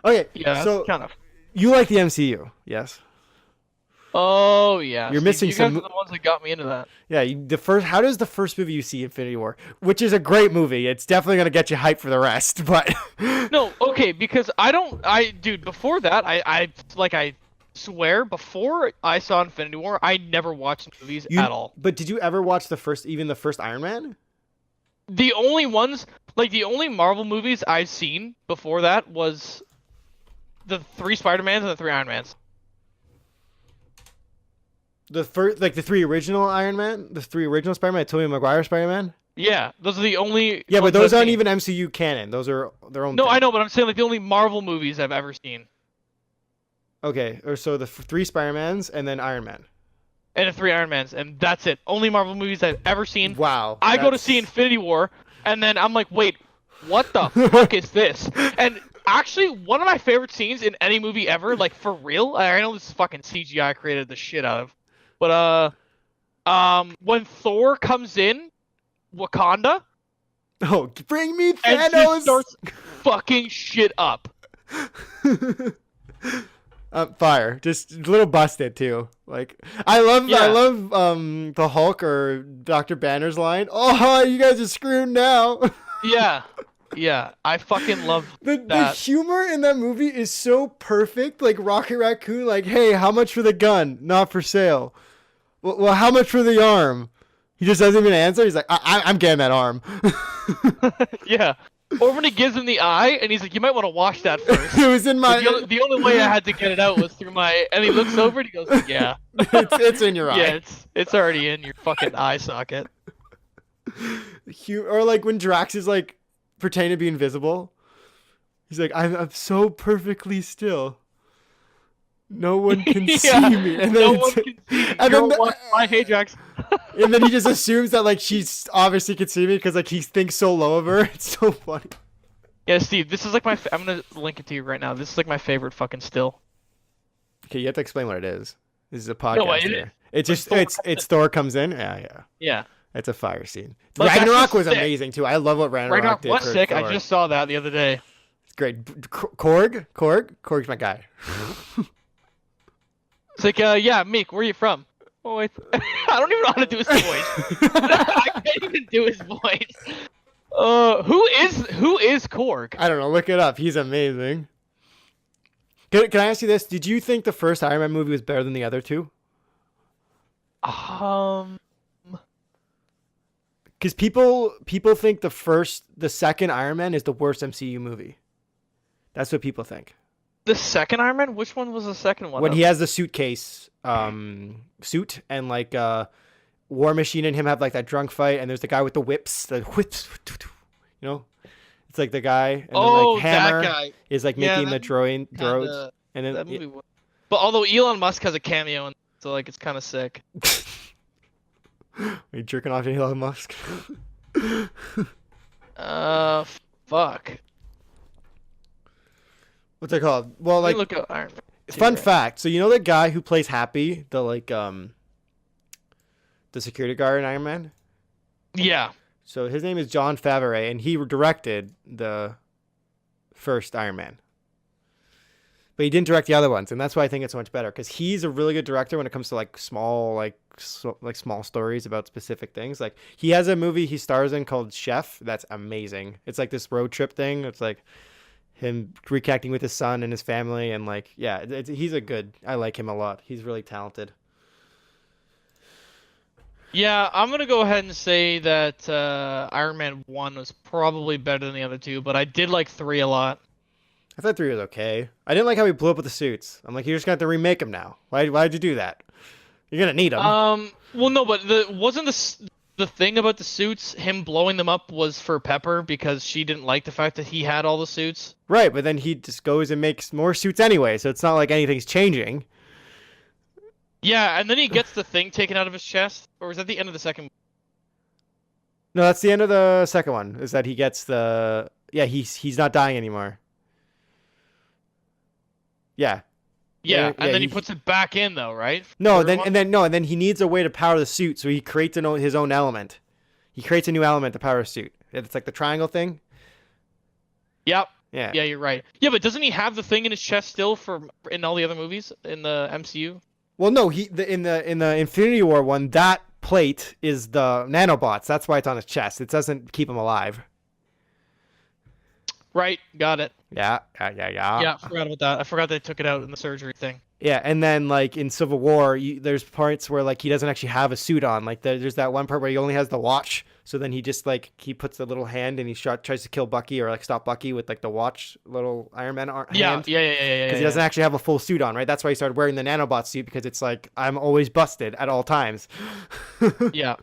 Okay, Yeah, so kind of. you like the MCU, yes? Oh yeah, You're Steve, missing you some guys are the ones that got me into that. Yeah, how does the first movie you see Infinity War, which is a great movie. It's definitely going to get you hyped for the rest, but No, okay, because dude, before that, I swear, before I saw Infinity War, I never watched movies at all. But did you ever watch the first Iron Man? The only Marvel movies I've seen before that was the 3 Spider-Mans and the 3 Iron Mans. The first, like the 3 original Iron Man, the 3 original Spider-Man, Tobey Maguire Spider-Man. Yeah, those are the only. Yeah, but ones those I've aren't seen. even MCU canon. Those are their own. No, thing. I know, but I'm saying like the only Marvel movies I've ever seen. Okay, or so the 3 Spider-Mans and then Iron Man. And the 3 Iron Mans, and that's it. Only Marvel movies I've ever seen. Wow. I go to see Infinity War, and then I'm like, wait, what the fuck is this? And actually, one of my favorite scenes in any movie ever, like for real, I know this is fucking CGI created the shit out of, but when Thor comes in Wakanda Oh, bring me and Thanos. just starts fucking shit up. Fire, just a little busted too. Like I love the Hulk or Dr. Banner's line. Oh, you guys are screwed now. Yeah, I fucking love The that. humor in that movie is so perfect. Like Rocket Raccoon, like, hey, how much for the gun? Not for sale. Well, how much for the arm? He just doesn't even answer. He's like, I'm getting that arm. Yeah, Or when he gives him the eye, and he's like, "You might want to wash that first." It was in my. The only way I had to get it out was through my. And he looks over and he goes, "Yeah, it's in your eye. yeah, it's already in your fucking eye socket." Or like when Drax is like pretending to be invisible. He's like, I'm so perfectly still. No one can see me. And then no one can see me. And then hey, Drax. and then he just assumes that like she's obviously can see me because like he thinks so low of her. It's so funny. Yeah, Steve, this is like my. I'm gonna link it to you right now. This is like my favorite fucking still. Okay, you have to explain what it is. This is a podcast No, here. It's just it's Thor comes in. Yeah. Yeah. It's a fire scene. Like, Ragnarok was sick. amazing too. I love what Ragnarok did. Was for sick. Thor. I just saw that the other day. It's great. Korg's my guy. It's like, yeah, Meek, where are you from? Oh, wait. I don't even know how to do his voice. I can't even do his voice. Who is Korg? I don't know. Look it up. He's amazing. Can I ask you this? Did you think the first Iron Man movie was better than the other two? Because people think the second Iron Man is the worst MCU movie. That's what people think. The second Iron Man? Which one was the second one? When he has the suitcase suit and like War Machine and him have like that drunk fight, and there's the guy with the whips, you know, it's like the guy. And then, like, Hammer that guy is like making the droids, and then that movie. But although Elon Musk has a cameo, so like it's kind of sick. Are you jerking off to Elon Musk? Fuck. What's it called? Well, like, look at Iron Man 2, fun right? fact. So you know the guy who plays Happy, the security guard in Iron Man? Yeah. So his name is Jon Favreau, and he directed the first Iron Man. But he didn't direct the other ones, and that's why I think it's so much better, because he's a really good director when it comes to like small stories about specific things. Like he has a movie he stars in called Chef that's amazing. It's like this road trip thing. It's like him reconnecting with his son and his family, and like I like him a lot. He's really talented. Yeah, I'm gonna go ahead and say that Iron Man 1 was probably better than the other two, but I did like 3 a lot. I thought 3 was okay. I didn't like how he blew up with the suits. I'm like, you're just gonna have to remake them now. Why'd you do that? You're gonna need them. Well, no, but wasn't the thing about the suits, him blowing them up, was for Pepper because she didn't like the fact that he had all the suits? Right, but then he just goes and makes more suits anyway, so it's not like anything's changing. Yeah, and then he gets the thing taken out of his chest, or is that the end of the second? No, that's the end of the second one. Is that he gets the he's not dying anymore. Yeah. Yeah, and then he puts it back in though, right? No, and then he needs a way to power the suit, so he creates his own element. He creates a new element to power a suit. It's like the triangle thing. Yep. Yeah. Yeah, you're right. Yeah, but doesn't he have the thing in his chest still in all the other movies in the MCU? Well, no, in the Infinity War one, that plate is the nanobots. That's why it's on his chest. It doesn't keep him alive. Right, got it. Yeah. Yeah, I forgot about that. I forgot they took it out in the surgery thing. Yeah, and then like in Civil War, there's parts where like he doesn't actually have a suit on. Like there's that one part where he only has the watch. So then he just like he puts the little hand and he tries to kill Bucky or like stop Bucky with like the watch, little Iron Man hand. Yeah. Because he doesn't actually have a full suit on, right? That's why he started wearing the nanobot suit, because it's like I'm always busted at all times. Yeah.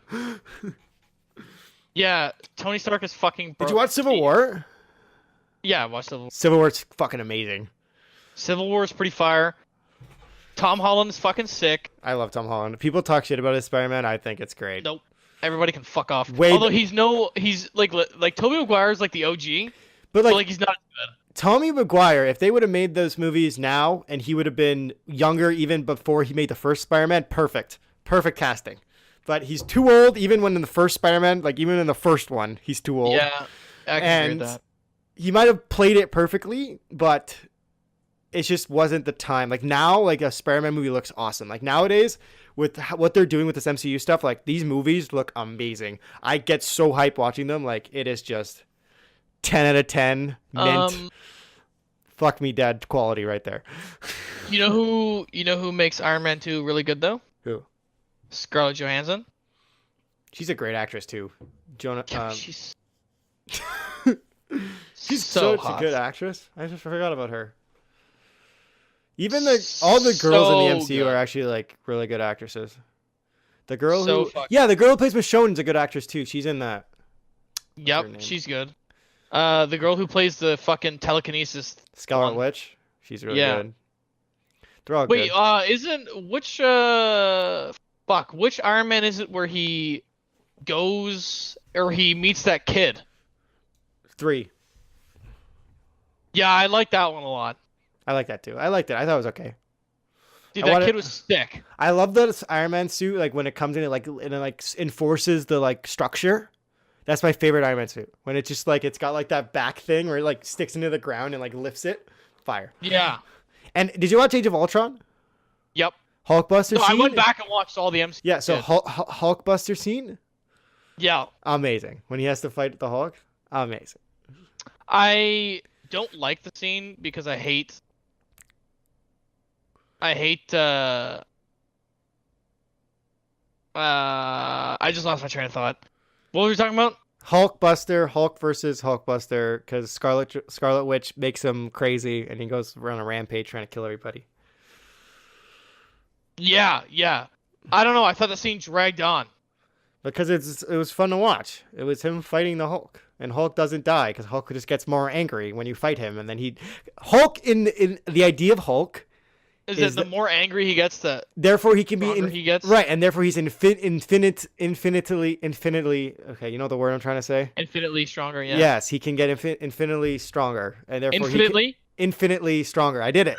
Yeah. Tony Stark is fucking. Did you watch Civil War? Yeah, I watched Civil War. Civil War's fucking amazing. Civil War is pretty fire. Tom Holland is fucking sick. I love Tom Holland. People talk shit about his Spider-Man. I think it's great. Nope. Everybody can fuck off. Although he's like Tobey Maguire is like the OG, but like he's not as good. Tobey Maguire, if they would have made those movies now and he would have been younger even before he made the first Spider-Man, perfect casting. But he's too old even when in the first Spider-Man, like even in the first one, he's too old. Yeah, I can agree with that. He might have played it perfectly, but it just wasn't the time. Like now, like a Spider-Man movie looks awesome. Like nowadays, with what they're doing with this MCU stuff, like these movies look amazing. I get so hyped watching them. Like it is just 10 out of 10 mint. Fuck me, dad quality right there. You know who makes Iron Man 2 really good though? Who? Scarlett Johansson. She's a great actress too. Yeah, she's She's so such hot. a good actress. I just forgot about her. Even all the girls in the MCU good. are actually like really good actresses. The girl So who, fucking- yeah, the girl who plays Michonne's a good actress too. She's in that. What's her Yep, name? she's good. The girl who plays the fucking telekinesis. Scarlet one. Witch. She's really Yeah. good. They're all Wait, good. isn't which which Iron Man is it where he goes or he meets that kid? 3. Yeah, I like that one a lot. I like that too. I liked it. I thought it was okay. Dude, I that wanna- kid was sick. I love that Iron Man suit. Like when it comes in, it enforces the like structure. That's my favorite Iron Man suit. When it just like it's got like that back thing where it like sticks into the ground and like lifts it. Fire. Yeah. And did you watch Age of Ultron? Yep. Hulkbuster No, I scene? went back and watched all the MCU. Yeah, so shit. Hulkbuster scene? Yeah. Amazing. When he has to fight the Hulk? Amazing. I don't like the scene because I hate I just lost my train of thought. What were we talking about? Hulk versus Hulkbuster, because Scarlet Witch makes him crazy and he goes around a rampage trying to kill everybody. Yeah. I don't know. I thought the scene dragged on. Because it was fun to watch. It was him fighting the Hulk. And Hulk doesn't die because Hulk just gets more angry when you fight him. And then Hulk, in the idea of Hulk, Is that the more angry he gets, the therefore he can be stronger he gets? right, and therefore he's infinitely. Okay, you know the word I'm trying to say. Infinitely stronger. Yeah. Yes, he can get infinitely stronger, and therefore infinitely stronger. I did it.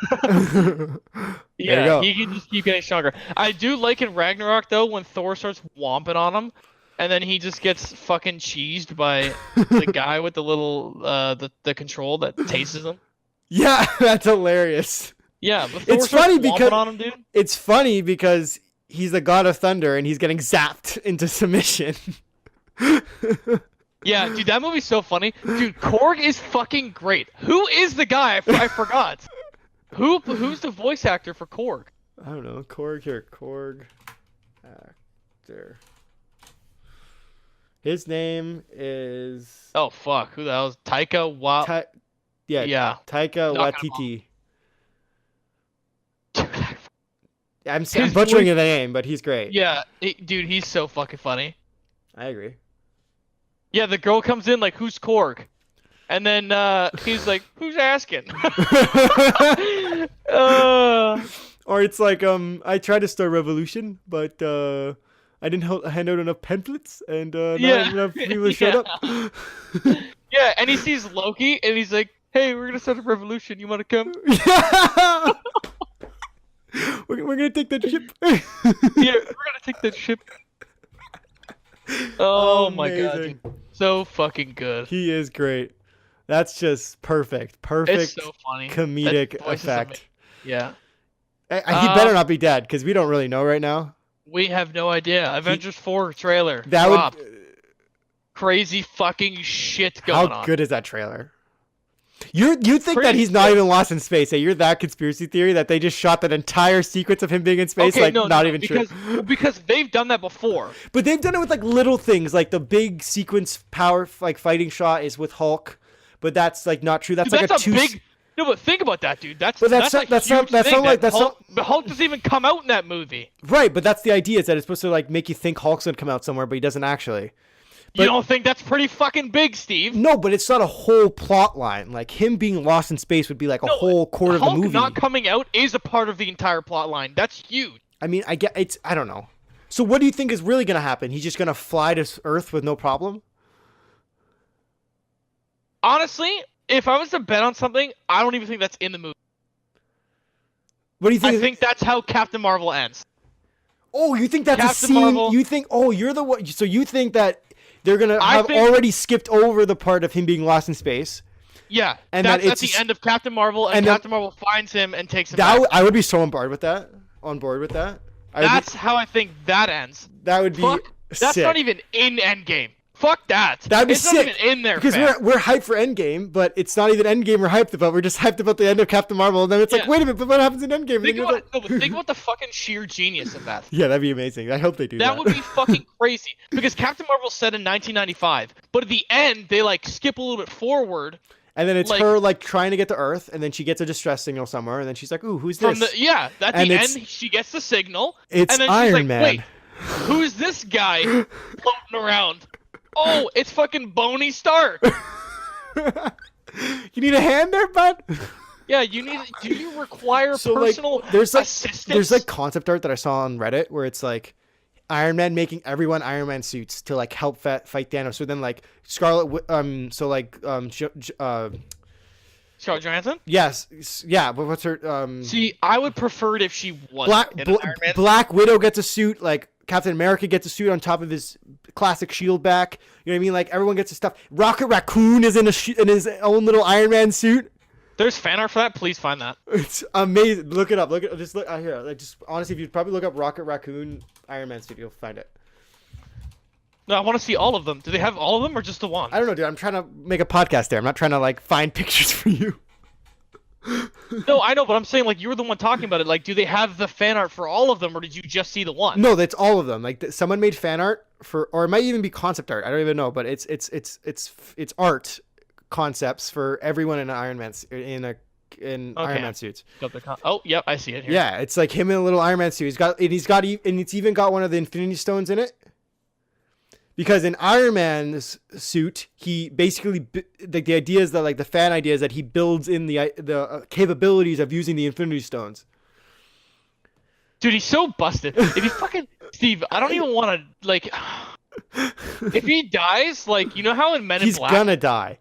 There you go. He can just keep getting stronger. I do like in Ragnarok though when Thor starts whomping on him, and then he just gets fucking cheesed by the guy with the little the control that tases him. Yeah, that's hilarious. Yeah, but Thor It's starts funny whomping because on him, dude. It's funny because he's the god of thunder and he's getting zapped into submission. Yeah, dude, that movie's so funny. Dude, Korg is fucking great. Who is the guy? I forgot. Who's the voice actor for Korg? I don't know. Korg actor. His name is Oh fuck, who the hell is Taika Yeah. Taika Not gonna Waititi. Dude, I'm His butchering voice- the name, but he's great. yeah, dude, he's so fucking funny. I agree. Yeah, the girl comes in like, "Who's Korg?" And then he's like, "Who's asking?" Or it's like, I tried to start a revolution, but I didn't hand out enough pamphlets, and not Yeah. enough people showed up. Yeah, and he sees Loki, and he's like, "Hey, we're gonna start a revolution. You wanna come?" Yeah! we're gonna take that ship. Yeah, we're gonna take that ship. Oh my god, Amazing. dude. So fucking good. He is great. That's just perfect. Perfect It's so funny. comedic That voice is effect. Yeah. He better not be dead because we don't really know right now. We have no idea. Avengers 4 trailer. That dropped. would. Crazy fucking shit going How on. good is that trailer? You think that Pretty he's not good. even lost in space? You're that conspiracy theory that they just shot that entire sequence of him being in space, not even because, true. Because they've done that before. But they've done it with like little things, like the big sequence power like fighting shot is with Hulk, but that's like not true. That's Dude, like that's a two. big. No, but think about that, dude. That's But that's a not- that's huge not- that's thing not like- that that's Hulk, but Hulk doesn't even come out in that movie. Right, but that's the idea is that it's supposed to like make you think Hulk's gonna come out somewhere, but he doesn't actually. You don't think that's pretty fucking big, Steve? No, but it's not a whole plot line. Like him being lost in space would be like a whole quarter Hulk of the movie. not coming out is a part of the entire plot line. That's huge. I mean, I don't know. So what do you think is really gonna happen? He's just gonna fly to Earth with no problem? Honestly, if I was to bet on something, I don't even think that's in the movie. What do you think? I think that's how Captain Marvel ends. Oh, you think that's Captain a scene? Marvel- You think? Oh, you're the one. So you think that they're gonna I have think- already skipped over the part of him being lost in space? Yeah, And that's that at it's the just- end of Captain Marvel, and and then- Captain Marvel finds him and takes him back. I would be so on board with that. On board with that. That's how I think that ends. That would be Fuck, that's sick. not even in Endgame. Fuck that. That'd be it's sick. not even in there, Because fam. we're hyped for Endgame, but it's not even Endgame we're hyped about. We're just hyped about the end of Captain Marvel, and then it's like, Yeah. wait a minute, but what happens in Endgame? And then Think you're about, like- no, but think about the fucking sheer genius of that. Yeah, that'd be amazing. I hope they do that. That would be fucking crazy. Because Captain Marvel said in 1995, but at the end they like skip a little bit forward, And then it's Like- her like trying to get to Earth, and then she gets a distress signal somewhere, and then she's like, "Ooh, who's this?" At the And end, she gets the signal. It's and then Iron she's like, Man. Wait, who's this guy floating around? Oh, it's fucking Boney Stark. You need a hand there, bud? Yeah, do you require So personal like, there's like assistance? there's like concept art that I saw on Reddit where it's like Iron Man making everyone Iron Man suits to like help fight Thanos. So then like Scarlet Scarlett Johansson? yes, yeah, but what's her See, I would prefer it if she wasn't in an Iron Man. Black Widow gets a suit, like Captain America gets a suit on top of his classic shield back. You know what I mean? Like everyone gets his stuff. Rocket Raccoon is in in his own little Iron Man suit. There's fan art for that. Please find that. It's amazing. Look it up. Just look out here. Like just honestly, if you probably look up Rocket Raccoon Iron Man suit, you'll find it. No, I want to see all of them. Do they have all of them or just the one? I don't know, dude. I'm trying to make a podcast there. I'm not trying to like find pictures for you. No, I know, but I'm saying like you were the one talking about it. Like, do they have the fan art for all of them, or did you just see the one? No, that's all of them. Like someone made fan art for, or it might even be concept art. I don't even know, but it's art concepts for everyone in Iron Man Iron Man suits. Oh, yep, I see it here. Yeah, it's like him in a little Iron Man suit. And it's even got one of the Infinity Stones in it. Because in Iron Man's suit, he basically like the idea is that like the fan idea is that he builds in the capabilities of using the Infinity Stones. Dude, he's so busted. If he fucking Steve, I don't even want to like. If he dies, like you know how in Men in He's Black, gonna die.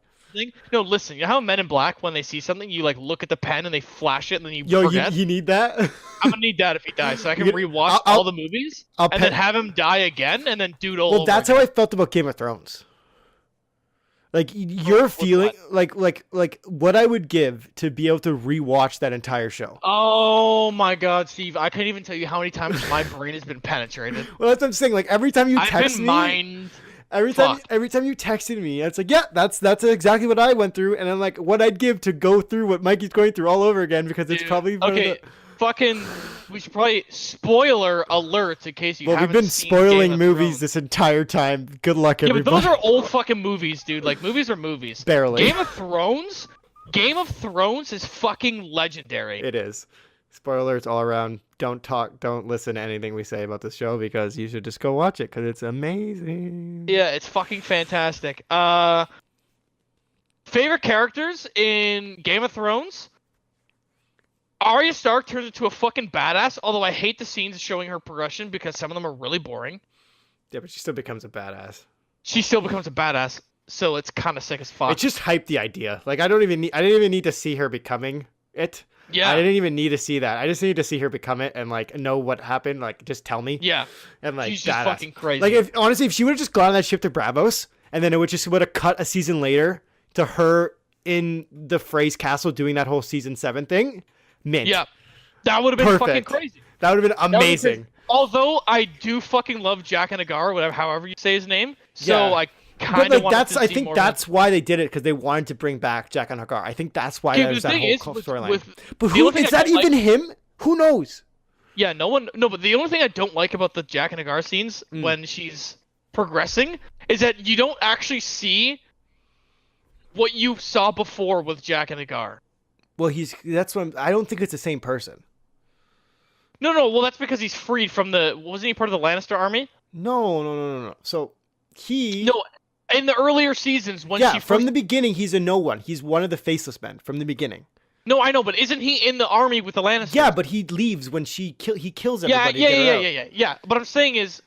No, listen. You know how in Men in Black, when they see something, you like look at the pen and they flash it, and then you Yo, forget. you need that? I'm gonna need that if he dies, so I can You- rewatch I'll- all the movies I'll and then have him die again, and then do it all Well, over that's again. how I felt about Game of Thrones. Like you're With feeling like what I would give to be able to rewatch that entire show. Oh my God, Steve! I can't even tell you how many times my brain has been penetrated. Well, that's what I'm saying. Like every time you I've text been me, mind. every time you texted me, it's like, yeah, that's exactly what I went through, and then like what I'd give to go through what Mikey's going through all over again because it's Dude, probably one of okay. Fucking, we should probably spoiler alerts in case you Well, haven't we've been seen spoiling Game of movies Thrones. this entire time. Good luck, Yeah, but everybody. those are old fucking movies, dude. Like movies are movies. Barely. Game of Thrones is fucking legendary. It is. Spoilers all around. Don't listen to anything we say about this show because you should just go watch it because it's amazing. Yeah, it's fucking fantastic. Favorite characters in Game of Thrones? Arya Stark turns into a fucking badass, although I hate the scenes showing her progression because some of them are really boring. Yeah, but she still becomes a badass. She still becomes a badass, so it's kind of sick as fuck. It just hyped the idea. Like I didn't even need to see her becoming it. Yeah. I didn't even need to see that. I just needed to see her become it and like know what happened. Like just tell me. Yeah. And like She's just badass. fucking crazy. Like if she would have just gone on that ship to Bravos and then it would have cut a season later to her in the Frey's castle doing that whole season 7 thing. Mint. Yeah. That would have been fucking Perfect. crazy. That would have been amazing. Although I do fucking love Jack and Agar, whatever, however you say his name. So Yeah. I But kind of like wanted that's to I see think more of that's why they did it because they wanted to bring back Jack and Hagar. I think that's why Okay, there but was the that thing whole is, storyline. with But the who only thing is I that don't even him? Who knows? Yeah, no one. No, but the only thing I don't like about the Jack and Agar scenes when she's progressing is that you don't actually see what you saw before with Jack and Agar. Well, I don't think it's the same person. No. Well, that's because he's freed from wasn't he part of the Lannister army? No. So he No, in the earlier seasons when she from first... the beginning he's a no one. He's one of the faceless men from the beginning. No, I know, but isn't he in the army with the Lannisters? Yeah, but he leaves when he kills everybody. to get her out. Yeah. But I'm saying is,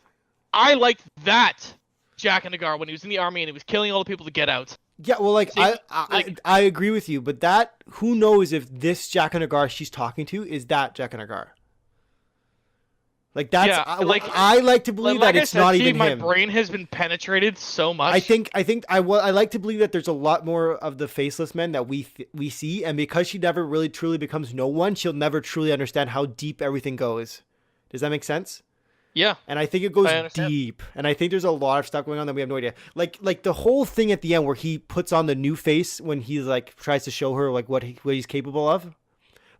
I liked that Jack and Agar when he was in the army and he was killing all the people to get out. Yeah, well, like See, I agree with you, but that who knows if this Jack and Agar she's talking to is that Jack and Agar? Like that's I like to believe like that I it's said, not Steve, even my him. brain has been penetrated so much. I like to believe that there's a lot more of the faceless men that we see, and because she never really truly becomes no one, she'll never truly understand how deep everything goes. Does that make sense? Yeah. And I think it goes I understand. deep, and I think there's a lot of stuff going on that we have no idea. Like the whole thing at the end where he puts on the new face when he's like tries to show her like what he's capable of.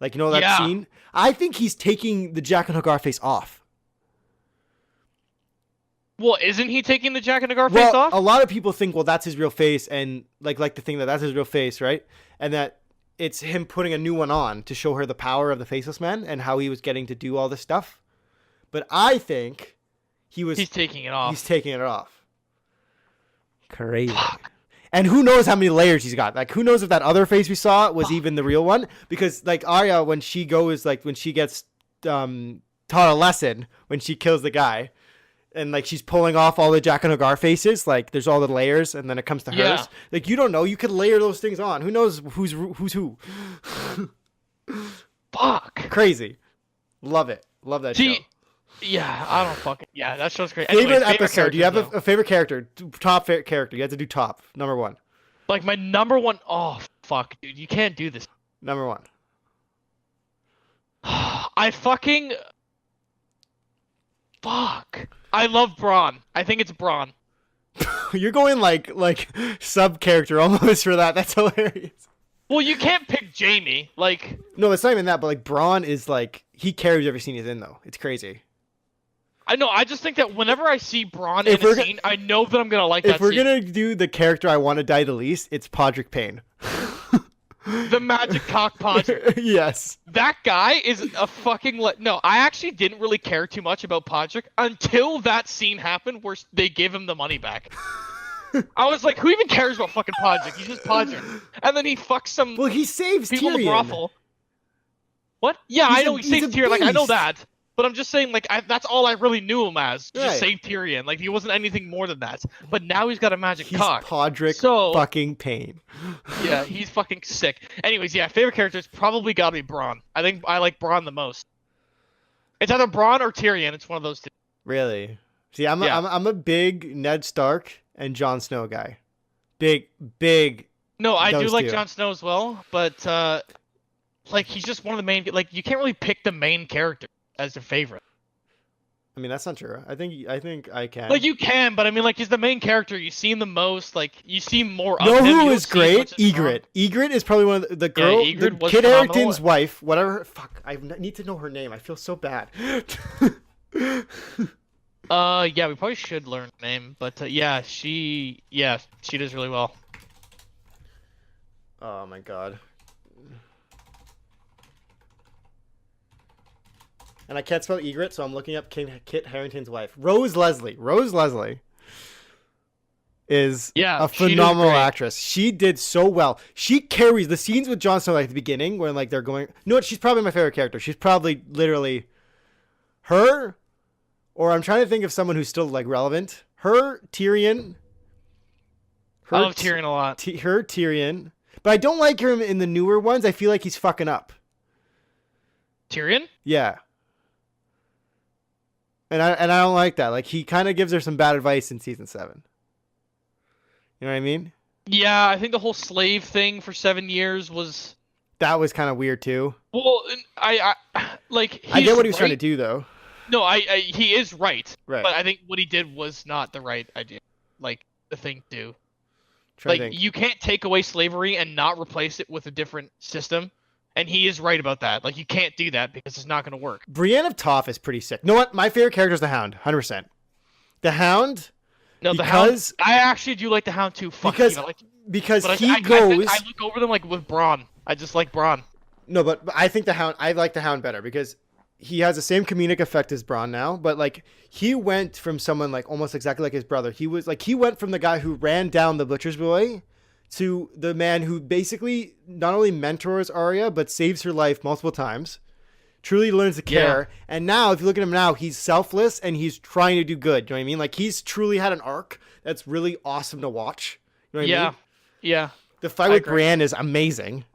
Like you know that scene? I think he's taking the Jack and Hagar face off. Well, isn't he taking the Jack and Nagar face Well, off? a lot of people think, well, that's his real face, and like to think that that's his real face, right? And that it's him putting a new one on to show her the power of the Faceless Man and how he was getting to do all this stuff. But I think he's taking it off. He's taking it off. Crazy. Fuck. And who knows how many layers he's got? Like, who knows if that other face we saw was even the real one? Because like Arya, when she gets taught a lesson when she kills the guy. And like she's pulling off all the Jack and Hagar faces, like there's all the layers, and then it comes to hers. Like you don't know, you could layer those things on. Who knows who's who? Fuck. Crazy. Love it. Love that show. Yeah, I don't fucking that show's great. Favorite episode? Do you have a favorite character? Top favorite character? You have to do top number one. Like my number one. Oh fuck, dude, you can't do this. Number one. I fucking. Fuck. I love Braun. I think it's Braun. You're going like sub character almost for that. That's hilarious. Well, you can't pick Jamie. Like no, it's not even that. But like Braun is like he carries every scene he's in though. It's crazy. I know. I just think that whenever I see Braun in a scene, I know that I'm gonna like that scene. If we're gonna do the character I want to die the least, it's Podrick Payne. The magic cock Podrick. Yes. That guy is a fucking... No, I actually didn't really care too much about Podrick until that scene happened where they gave him the money back. I was like, who even cares about fucking Podrick? He's just Podrick. And then he fucks some... Well, he saves people Tyrion. In the brothel. What? Yeah, I know he saves Tyrion. Like, I know that. But I'm just saying, like, that's all I really knew him as. Just save Tyrion. Like, he wasn't anything more than that. But now he's got a magic cock. Podrick fucking Payne. Yeah, he's fucking sick. Anyways, yeah, favorite characters probably gotta be Braun. I think I like Braun the most. It's either Braun or Tyrion. It's one of those two. Really? See, I'm a big Ned Stark and Jon Snow guy. Big. No, I do like Jon Snow as well, but like he's just one of the main. Like you can't really pick the main character as your favorite. I mean, that's not true. I think I can. Like you can, but I mean, like he's the main character. You see him the most. Like you see more of him. You know who is great? Egret. Egret is probably one of the girl, the Kit Harington's wife. Whatever. Fuck. I need to know her name. I feel so bad. Yeah, we probably should learn her name, but yeah, she does really well. Oh my god. And I can't spell Egret, so I'm looking up Kit Harington's wife. Rose Leslie. Rose Leslie is a phenomenal actress. She did so well. She carries the scenes with Jon Snow at the beginning when like they're going... No, she's probably my favorite character. She's probably literally her, or I'm trying to think of someone who's still like relevant. Her, Tyrion. I love Tyrion a lot. Her, Tyrion. But I don't like him in the newer ones. I feel like he's fucking up. Tyrion? Yeah. And I don't like that. Like he kind of gives her some bad advice in season 7. You know what I mean? Yeah, I think the whole slave thing for 7 years was... That was kind of weird too. Well, I get what he was trying to do though. No, he is right. Right. But I think what he did was not the right idea. Like the thing to do. Like you can't take away slavery and not replace it with a different system. And he is right about that. Like, you can't do that because it's not going to work. Brienne of Toff is pretty sick. You know what? My favorite character is the Hound. 100%. The Hound... No, the Hound... I actually do like the Hound, too. Because he goes... I look over them, like, with Bronn. I just like Bronn. No, but I think the Hound... I like the Hound better because he has the same comedic effect as Bronn now. But, like, he went from someone, like, almost exactly like his brother. He went from the guy who ran down the butcher's boy to the man who basically not only mentors Arya, but saves her life multiple times, truly learns to care. Yeah. And now, if you look at him now, he's selfless and he's trying to do good. You know what I mean? Like, he's truly had an arc that's really awesome to watch. You know what I mean? Yeah. The fight with Brienne is amazing.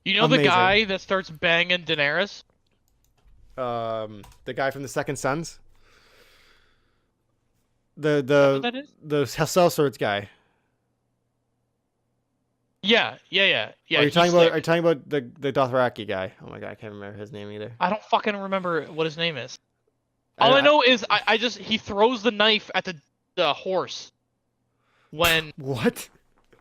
You know the guy that starts banging Daenerys? The guy from the Second Sons? The Sellswords guy. Yeah. Are you talking about the Dothraki guy? Oh my god, I can't remember his name either. I don't fucking remember what his name is. All I know is he throws the knife at the horse when... What?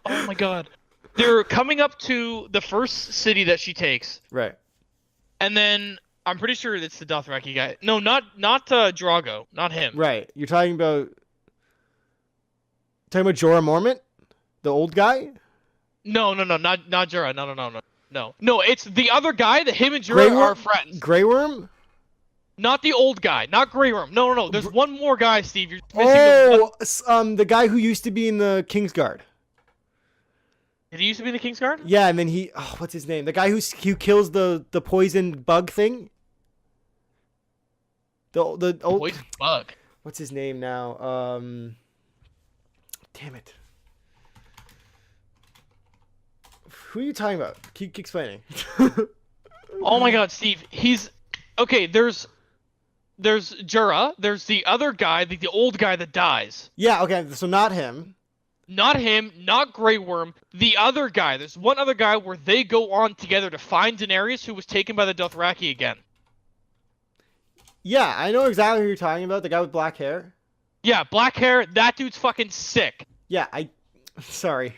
Oh my god. They're coming up to the first city that she takes. Right. And then I'm pretty sure it's the Dothraki guy. No, not Drago, not him. Right. You're talking about Jorah Mormont, the old guy. No, not Jorah. No. It's the other guy. That him and Jorah are friends. Grey Worm. Not the old guy. Not Grey Worm. No. There's one more guy, Steve. You're missing the guy who used to be in the Kingsguard. Did he used to be in the Kingsguard? Yeah, and then what's his name? The guy who kills the poison bug thing. The old poison bug. What's his name now? Damn it. Who are you talking about? Keep explaining. Oh my God, Steve. He's okay. There's Jorah. There's the other guy, the old guy that dies. Yeah. Okay. So not him. Not him. Not Grey Worm. The other guy. There's one other guy where they go on together to find Daenerys, who was taken by the Dothraki again. Yeah, I know exactly who you're talking about. The guy with black hair. Yeah, black hair. That dude's fucking sick. Yeah, sorry.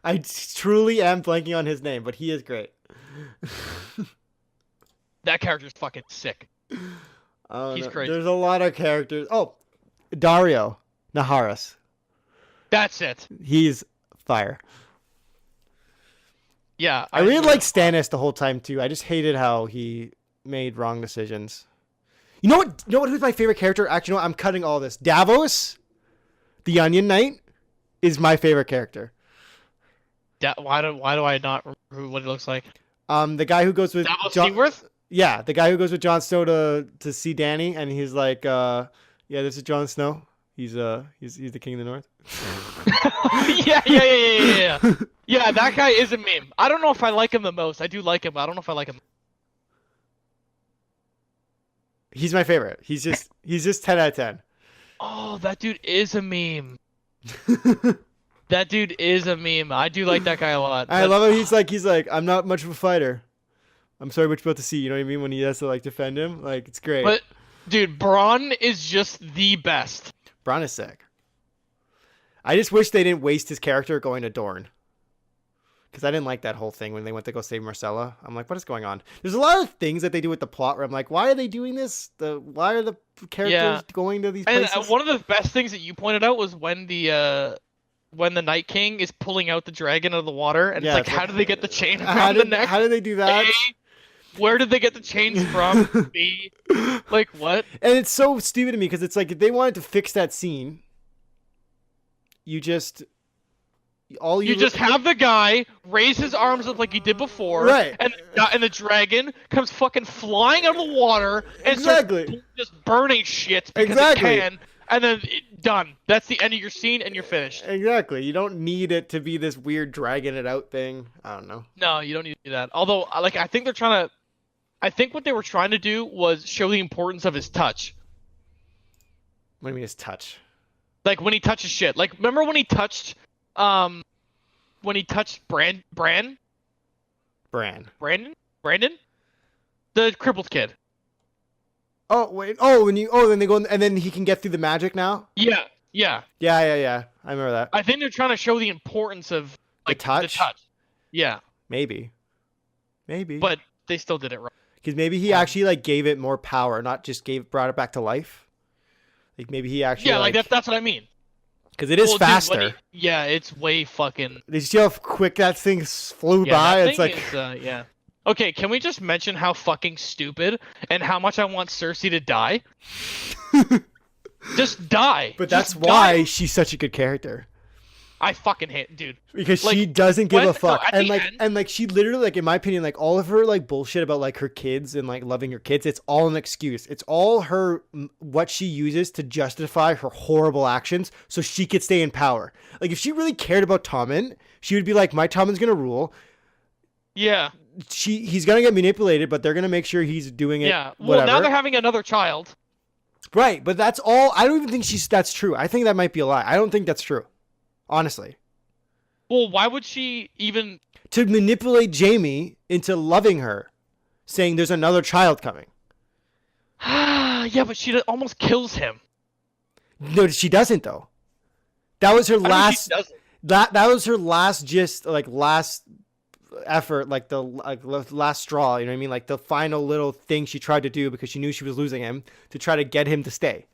I truly am blanking on his name, but he is great. That character's fucking sick. He's crazy. There's a lot of characters. Oh, Dario Naharis. That's it. He's fire. Yeah. I really liked Stannis the whole time, too. I just hated how he made wrong decisions. You know what? Who's my favorite character? Actually, you know what? I'm cutting all this. Davos, the Onion Knight, is my favorite character. Why do I not remember what he looks like? The guy who goes with Davos Seaworth? Yeah, the guy who goes with Jon Snow to see Dany, and he's like, yeah, this is Jon Snow. He's the king of the north. Yeah. Yeah, that guy is a meme. I don't know if I like him the most. I do like him, but I don't know if I like him. He's my favorite. He's just 10 out of 10. Oh, that dude is a meme. That dude is a meme. I do like that guy a lot. I love him. He's like, I'm not much of a fighter. I'm sorry what you're about to see. You know what I mean? When he has to like defend him, like it's great. But dude, Bronn is just the best. Bronn is sick. I just wish they didn't waste his character going to Dorne. Because I didn't like that whole thing when they went to go save Marcella. I'm like, what is going on? There's a lot of things that they do with the plot where I'm like, why are they doing this? Why are the characters going to these places? And one of the best things that you pointed out was when the Night King is pulling out the dragon out of the water, and it's like, how did they get the chain around the neck? How did they do that? A, where did they get the chains from? B, like what? And it's so stupid to me because it's like if they wanted to fix that scene, you just have the guy raise his arms up like he did before, right? And the dragon comes fucking flying out of the water and starts just burning shit because it can, and then done. That's the end of your scene, and you're finished. Exactly. You don't need it to be this weird dragging it out thing. I don't know. No, you don't need to do that. Although, like, I think what they were trying to do was show the importance of his touch. What do you mean his touch? Like when he touches shit. Like remember when he touched Brandon? The crippled kid. Oh wait. Oh, then they go and then he can get through the magic now? Yeah. Yeah. I remember that. I think they're trying to show the importance of like the touch. Yeah. Maybe. But they still did it wrong. Because maybe he actually like gave it more power, not just brought it back to life. Like maybe he actually that's what I mean. Because it is faster. Dude, it's way fucking. Did you see how quick that thing flew by? It's like yeah. Okay, can we just mention how fucking stupid and how much I want Cersei to die? Just die. But that's why she's such a good character. I fucking hate, dude. Because she doesn't give a fuck, and she literally, like, in my opinion, like all of her like bullshit about like her kids and like loving her kids, it's all an excuse. It's all what she uses to justify her horrible actions, so she could stay in power. Like if she really cared about Tommen, she would be like, my Tommen's gonna rule. Yeah. He's gonna get manipulated, but they're gonna make sure he's doing it. Yeah. Well, now they're having another child. Right, but that's all. I don't even think that's true. I think that might be a lie. I don't think that's true. Honestly. Well, why would she even... To manipulate Jaime into loving her, saying there's another child coming. Yeah, but she almost kills him. No, she doesn't, though. That was her last... That was her last effort, like the last straw. You know what I mean? Like the final little thing she tried to do because she knew she was losing him to try to get him to stay.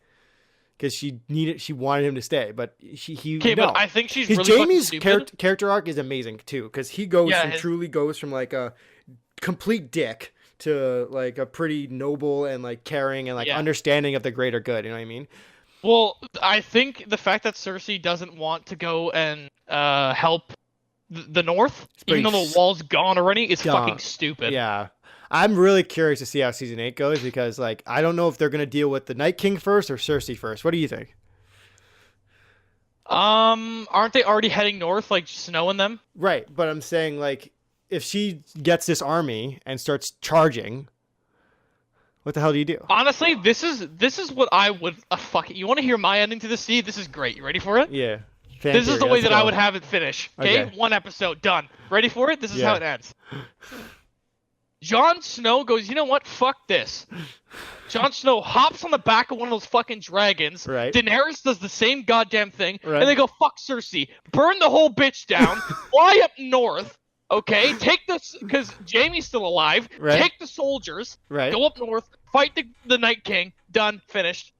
Because she wanted him to stay, but he. Okay, no. but I think she's His really Jamie's fucking stupid. character arc is amazing too, because he truly goes from like a complete dick to like a pretty noble and like caring and like understanding of the greater good. You know what I mean? Well, I think the fact that Cersei doesn't want to go and help the North, even though the wall's gone already, is fucking stupid. Yeah. I'm really curious to see how season 8 goes because, like, I don't know if they're gonna deal with the Night King first or Cersei first. What do you think? Aren't they already heading north, like Snow and them? Right, but I'm saying like, if she gets this army and starts charging, what the hell do you do? Honestly, this is what I would. Fuck it. You want to hear my ending to the sea? This is great. You ready for it? Yeah. This is the way that I would have it finish. Okay? 1 episode done. Ready for it? This is how it ends. Jon Snow goes, you know what? Fuck this. Jon Snow hops on the back of one of those fucking dragons. Right. Daenerys does the same goddamn thing. Right. And they go, fuck Cersei. Burn the whole bitch down. Fly up north. Okay? Take this, because Jaime's still alive. Right. Take the soldiers. Right. Go up north. Fight the Night King. Done. Finished.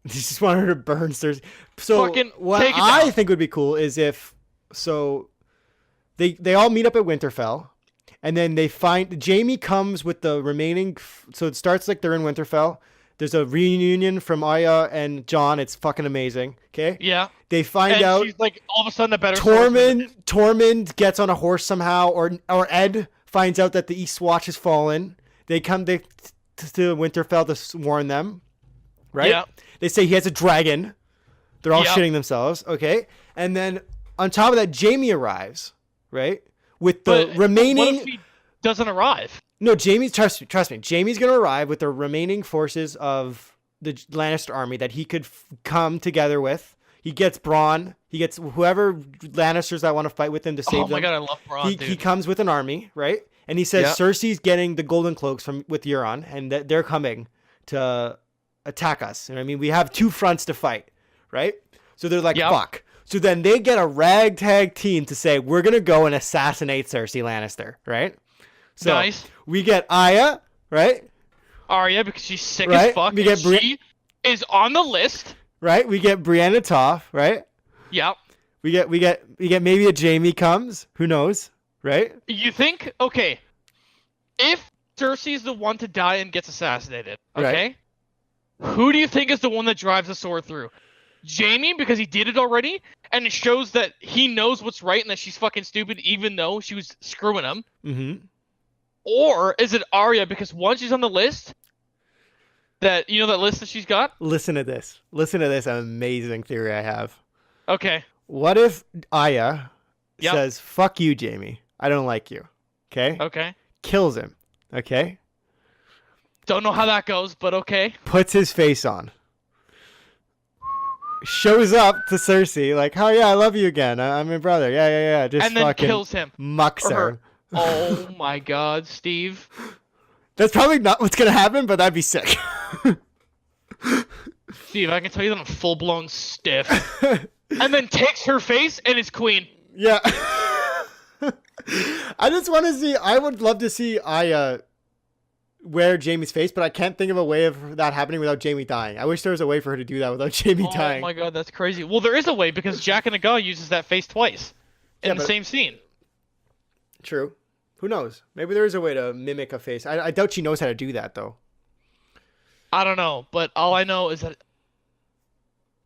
You just want her to burn Cersei. So Fucking what take it I down. think would be cool is if they all meet up at Winterfell. And then they find Jaime comes with the remaining. So it starts like they're in Winterfell. There's a reunion from Arya and Jon. It's fucking amazing. Okay. Yeah. They find and out she's like all of a sudden a better Tormund gets on a horse somehow, or Ed finds out that the East Watch has fallen. They come to Winterfell to warn them. Right. Yeah. They say he has a dragon. They're all Yep. shitting themselves. Okay. And then on top of that, Jaime arrives. Right. With the remaining. What if he doesn't arrive? No, trust me. Jaime's going to arrive with the remaining forces of the Lannister army that he could come together with. He gets Bronn. He gets whoever Lannisters that want to fight with him to save them. Oh my god, I love Bronn, dude. He comes with an army, right? And he says Cersei's getting the Golden Cloaks with Euron, and that they're coming to attack us. You know what I mean? We have 2 fronts to fight, right? So they're like, fuck. So then they get a ragtag team to say, we're going to go and assassinate Cersei Lannister, right? So nice. We get Arya, right? Arya, because she's sick as fuck. We get she is on the list. Right? We get Brienne of Tarth, right? Yep. We get maybe a Jaime comes. Who knows? Right? You think, okay, if Cersei's the one to die and gets assassinated, okay? Right. Who do you think is the one that drives the sword through? Jaime, because he did it already, and it shows that he knows what's right and that she's fucking stupid even though she was screwing him. Mm-hmm. Or is it Arya, because once she's on the list, that list that she's got? Listen to this amazing theory I have. Okay. What if Arya says, fuck you, Jaime. I don't like you. Okay? Okay. Kills him. Okay? Don't know how that goes, but okay. Puts his face on. Shows up to Cersei like, oh yeah, I love you again. I'm your brother. Yeah. Just and then fucking kills him. Mucks her. Oh my god, Steve. That's probably not what's gonna happen, but that'd be sick. Steve, I can tell you that I'm full blown stiff. And then takes her face and is queen. Yeah. I just want to see. I would love to see Arya wear Jaime's face, but I can't think of a way of that happening without Jaime dying. I wish there was a way for her to do that without Jaime dying. Oh my god, that's crazy. Well, there is a way because Jack and Agar uses that face twice in the same scene. True. Who knows? Maybe there is a way to mimic a face. I doubt she knows how to do that, though. I don't know, but all I know is that...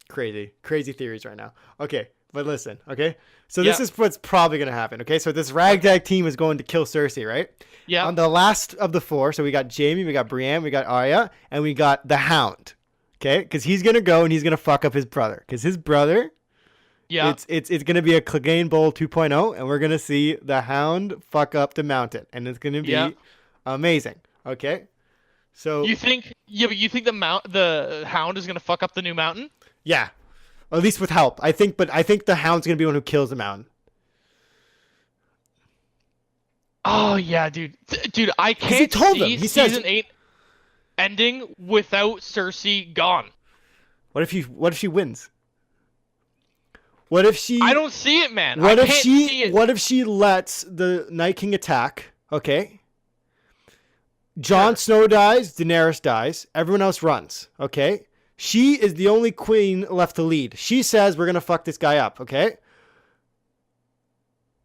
Crazy theories right now. Okay, but listen, okay? So this is what's probably going to happen, okay? So this ragtag team is going to kill Cersei, right? Yeah. On the last of the 4, so we got Jaime, we got Brienne, we got Arya, and we got the Hound, okay? Because he's going to go and he's going to fuck up his brother. Because his brother... Yeah. It's going to be a Clegane Bowl 2.0, and we're going to see the Hound fuck up the mountain, and it's going to be amazing. Okay? So you think the Hound is going to fuck up the new mountain? Yeah. Or at least with help. I think the Hound's going to be the one who kills the mountain. Oh yeah, dude. Dude, I can't see season 8 ending without Cersei gone. What if she wins? What if she? I don't see it, man. What I if can't she? see it. What if she lets the Night King attack? Okay. Jon Snow dies. Daenerys dies. Everyone else runs. Okay. She is the only queen left to lead. She says we're gonna fuck this guy up. Okay.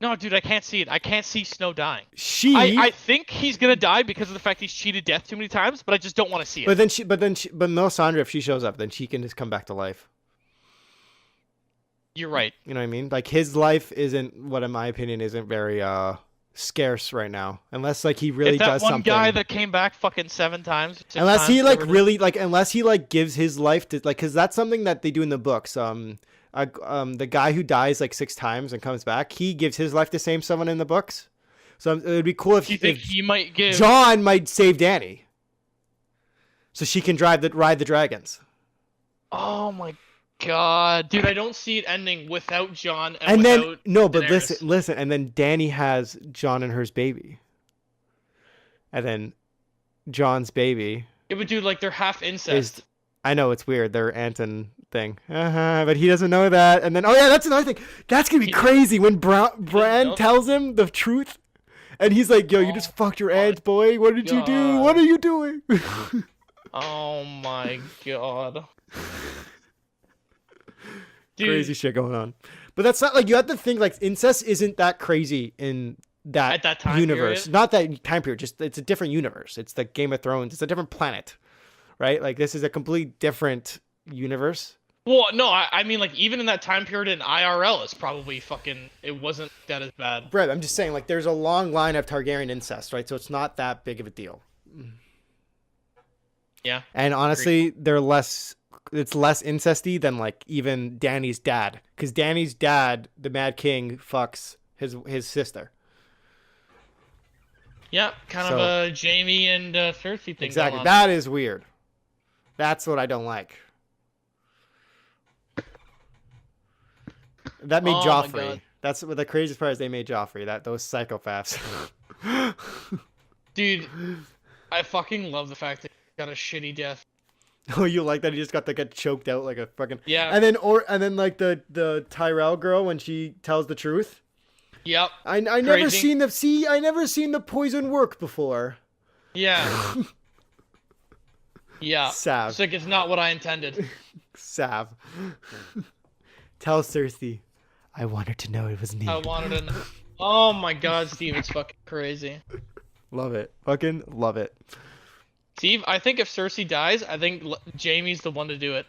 No, dude, I can't see it. I can't see Snow dying. She. I think he's gonna die because of the fact he's cheated death too many times, but I just don't want to see it. But Melisandre, if she shows up, then she can just come back to life. You're right. You know what I mean? Like his life isn't what, in my opinion, isn't very scarce right now, unless like he really If that does one something. guy that came back fucking 7 times, 6 Unless times, he like whatever it is. really like, unless he like gives his life to like, because that's something that they do in the books. The guy who dies like 6 times and comes back, he gives his life to save someone in the books. So it would be cool if Do you think if he might give? Jon might save Dany, so she can ride the dragons. Oh my god, dude! I don't see it ending without Jon And then without no, but Daenerys. listen, and then Dany has Jon and her's baby, and then Jon's baby Yeah, but dude, like they're half incest. is. I know it's weird, their Anton thing, but he doesn't know that. And then oh yeah, that's another thing. That's gonna be He- crazy when Bran know tells him the truth, and he's like, "Yo, you Oh just fucked your my aunt, boy. What did you do? God. What are you doing?" Oh my god. Dude, Crazy shit going on. But that's not like, you have to think like incest isn't that crazy in that, At that time universe. period? Not that time period, just it's a different universe. It's the Game of Thrones. It's a different planet. Right? Like this is a completely different universe. well, no, I mean like even in that time period in IRL, it's probably fucking. It wasn't that as bad. Brett, I'm just saying like there's a long line of Targaryen incest, right? So it's not that big of a deal. Yeah. And honestly, it's less incesty than like even Dany's dad, because Dany's dad, the Mad King, fucks his sister. Yeah, kind of a Jamie and Cersei thing. Exactly. Going on. That is weird. That's what I don't like. That made Oh my Joffrey. God. That's what the craziest part is. They made Joffrey. Those psychopaths. Dude, I fucking love the fact that he got a shitty death. Oh, you like that? He just got to get choked out like a fucking. Yeah. And then like the Tyrell girl when she tells the truth. Yep. I never seen the poison work before. Yeah. Yeah. Sav. It's like it's not what I intended. Sav. Tell Cersei, I want her to know it was me. I wanted to. Oh my god, Steve, it's fucking crazy. Love it. Fucking love it. Steve, I think if Cersei dies, I think Jamie's the one to do it.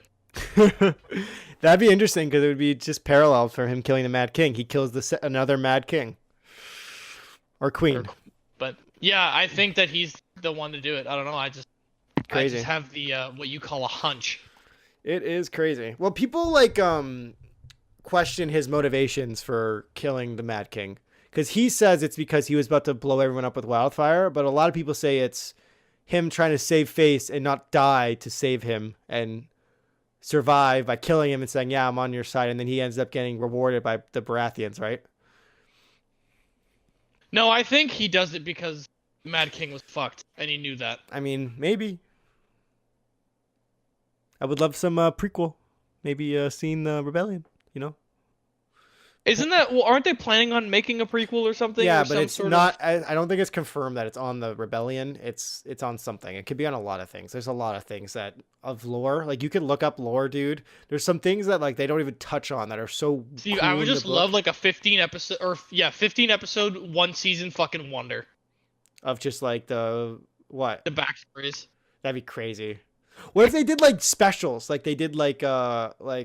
That'd be interesting because it would be just parallel for him killing the Mad King. He kills another Mad King or Queen. But yeah, I think that he's the one to do it. I don't know. I just Crazy. have the what you call a hunch. It is crazy. Well, people like question his motivations for killing the Mad King, because he says it's because he was about to blow everyone up with wildfire, but a lot of people say it's him trying to save face and not die to save him and survive by killing him and saying, yeah, I'm on your side, and then he ends up getting rewarded by the Baratheons, right? No, I think he does it because Mad King was fucked, and he knew that. I mean, maybe. I would love some prequel. Maybe seeing the rebellion, you know? Isn't that? Well, aren't they planning on making a prequel or something? Yeah, or but some it's sort not. I don't think it's confirmed that it's on the rebellion. It's on something. It could be on a lot of things. There's a lot of things that of lore. Like you could look up lore, dude. There's some things that like they don't even touch on that are so. See, cool I would in the just book love like a 15 episode or 15 episode, 1 season fucking wonder. of just like the what. The backstories. That'd be crazy. What if they did like specials? Like they did like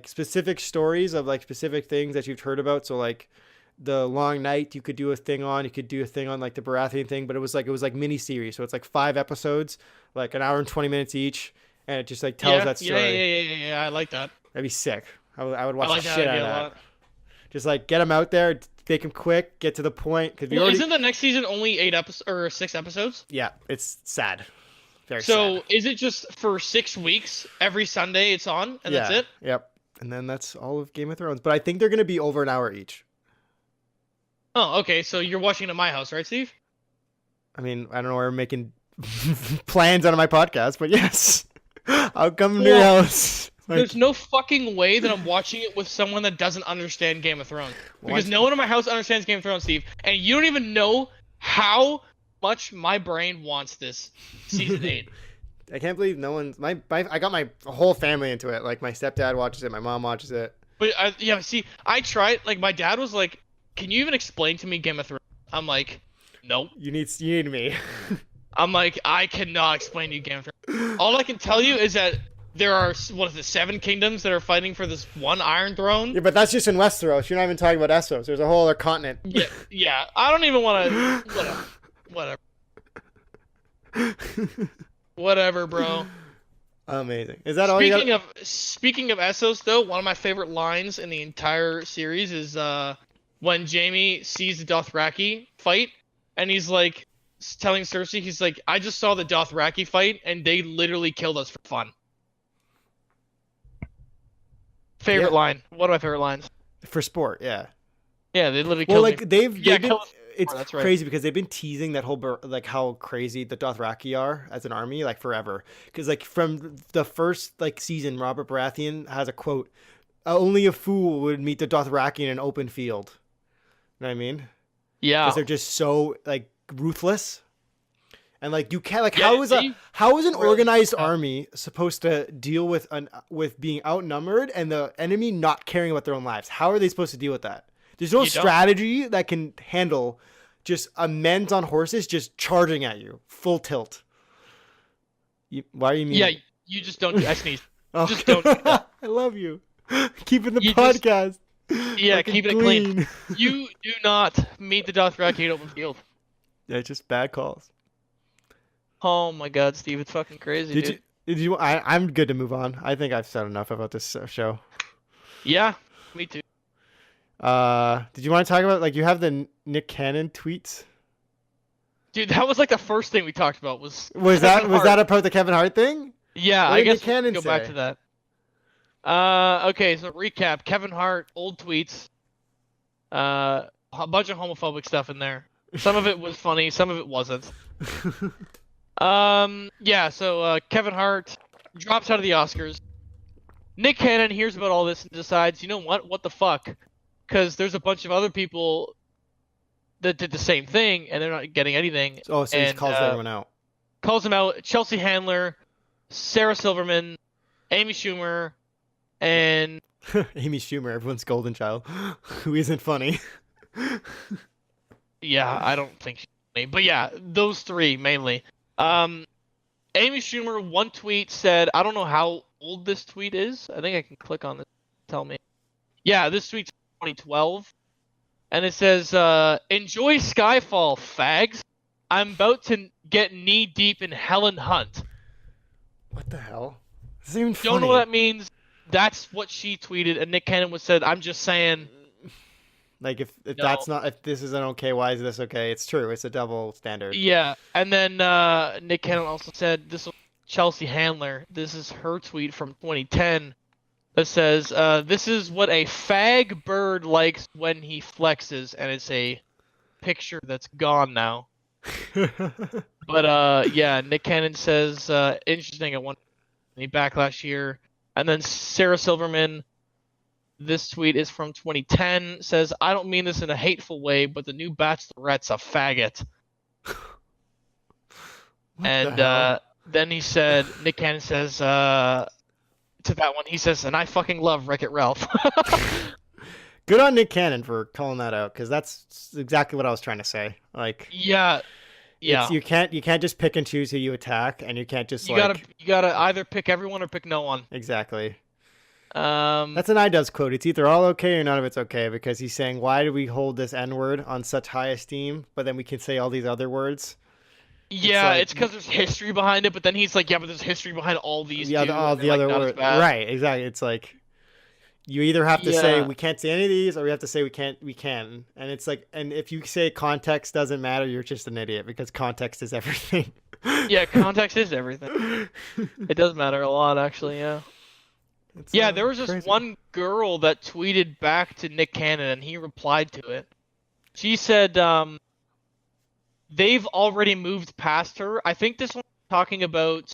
specific stories of like specific things that you've heard about. So like the Long Night, you could do a thing on. You could do a thing on like the Baratheon thing, but it was like mini series. So it's like 5 episodes, like an hour and 20 minutes each, and it just like tells that story. Yeah. I like that. That'd be sick. I would watch I like the that shit out idea of a that. lot. Just like get them out there, make them quick, get to the point. Because Well, isn't the next season only 8 episodes or 6 episodes? yeah, it's sad. Very So sad. is it just for 6 weeks? Every Sunday it's on, and that's it? Yep. And then that's all of Game of Thrones. But I think they're gonna be over an hour each. Oh, okay. So you're watching at my house, right, Steve? I mean, I don't know where I'm making plans out of my podcast, but yes, I'll come to your Well, house. There's no fucking way that I'm watching it with someone that doesn't understand Game of Thrones. Because no one in my house understands Game of Thrones, Steve. And you don't even know how much my brain wants this season 8. I can't believe no one's I got my whole family into it. Like my stepdad watches it, my mom watches it. But I tried. Like my dad was like, "Can you even explain to me Game of Thrones?" I'm like, "Nope." You need me. I'm like, I cannot explain to you Game of Thrones. All I can tell you is that there are 7 kingdoms that are fighting for this one Iron Throne. Yeah, but that's just in Westeros. You're not even talking about Essos. There's a whole other continent. Yeah. I don't even want to. Whatever, bro. Amazing. Is that all you got? Speaking of Essos, though, one of my favorite lines in the entire series is when Jaime sees the Dothraki fight, and he's like telling Cersei, he's like, "I just saw the Dothraki fight, and they literally killed us for fun." Favorite line. One of my favorite lines. For sport, yeah. Yeah, they literally killed me. They've been, it's that's crazy because they've been teasing that whole like how crazy the Dothraki are as an army like forever. Because like from the first like season, Robert Baratheon has a quote: "Only a fool would meet the Dothraki in an open field." You know what I mean? Yeah. Because they're just so like ruthless. And like you can't how is an organized army supposed to deal with being outnumbered and the enemy not caring about their own lives? How are they supposed to deal with that? There's no strategy that can handle just a men's on horses just charging at you full tilt. Why are you mean? Yeah, you just don't. I sneezed. Okay. Just don't. Do that. I love you. Keeping the podcast. Keeping it clean. You do not meet the Dothraki in open field. Yeah, just bad calls. Oh my God, Steve, it's fucking crazy. Did you? I'm good to move on. I think I've said enough about this show. Yeah, me too. Did you want to talk about you have the Nick Cannon tweets? Dude, that was like the first thing we talked about was that about the Kevin Hart thing? Yeah, I guess we'll go back to that. Okay, so recap: Kevin Hart, old tweets, a bunch of homophobic stuff in there. Some of it was funny, some of it wasn't. So Kevin Hart drops out of the Oscars. Nick Cannon hears about all this and decides, you know what the fuck? Because there's a bunch of other people that did the same thing and they're not getting anything. Oh, so he calls everyone out. Calls them out. Chelsea Handler, Sarah Silverman, Amy Schumer, and Amy Schumer, everyone's golden child, who isn't funny. Yeah, I don't think she's funny, but yeah, those 3 mainly. Amy Schumer, one tweet said, I don't know how old this tweet is. I think I can click on this. Tell me. Yeah, this tweet's 2012. And it says, enjoy Skyfall, fags. I'm about to get knee deep in Helen Hunt. What the hell? This isn't even funny. Don't know what that means. That's what she tweeted. And Nick Cannon said, I'm just saying. Like if this isn't okay, why is this okay? It's true. It's a double standard. Yeah. And then Nick Cannon also said, this was Chelsea Handler. This is her tweet from 2010. That says, this is what a fag bird likes when he flexes, and it's a picture that's gone now. But, Nick Cannon says, interesting, I wonder any backlash here. And then Sarah Silverman, this tweet is from 2010, says, I don't mean this in a hateful way, but the new Bachelorette's a faggot. And then he said, Nick Cannon says, to that one, he says, and I fucking love Wreck-It Ralph. Good on Nick Cannon for calling that out, because that's exactly what I was trying to say. Yeah. You can't just pick and choose who you attack, and you can't just you gotta either pick everyone or pick no one. Exactly. That's an iDoes quote. It's either all okay or none of it's okay, because he's saying, why do we hold this N-word on such high esteem, but then we can say all these other words? Yeah, it's because there's history behind it, but then he's like, yeah, but there's history behind all these. All the other words, right? Exactly. It's like you either have to say we can't say any of these, or we have to say we can. And it's like, and if you say context doesn't matter, you're just an idiot, because context is everything. Yeah, context is everything. It does matter a lot, actually. Yeah. There was this one girl that tweeted back to Nick Cannon, and he replied to it. She said, they've already moved past her. I think this one's talking about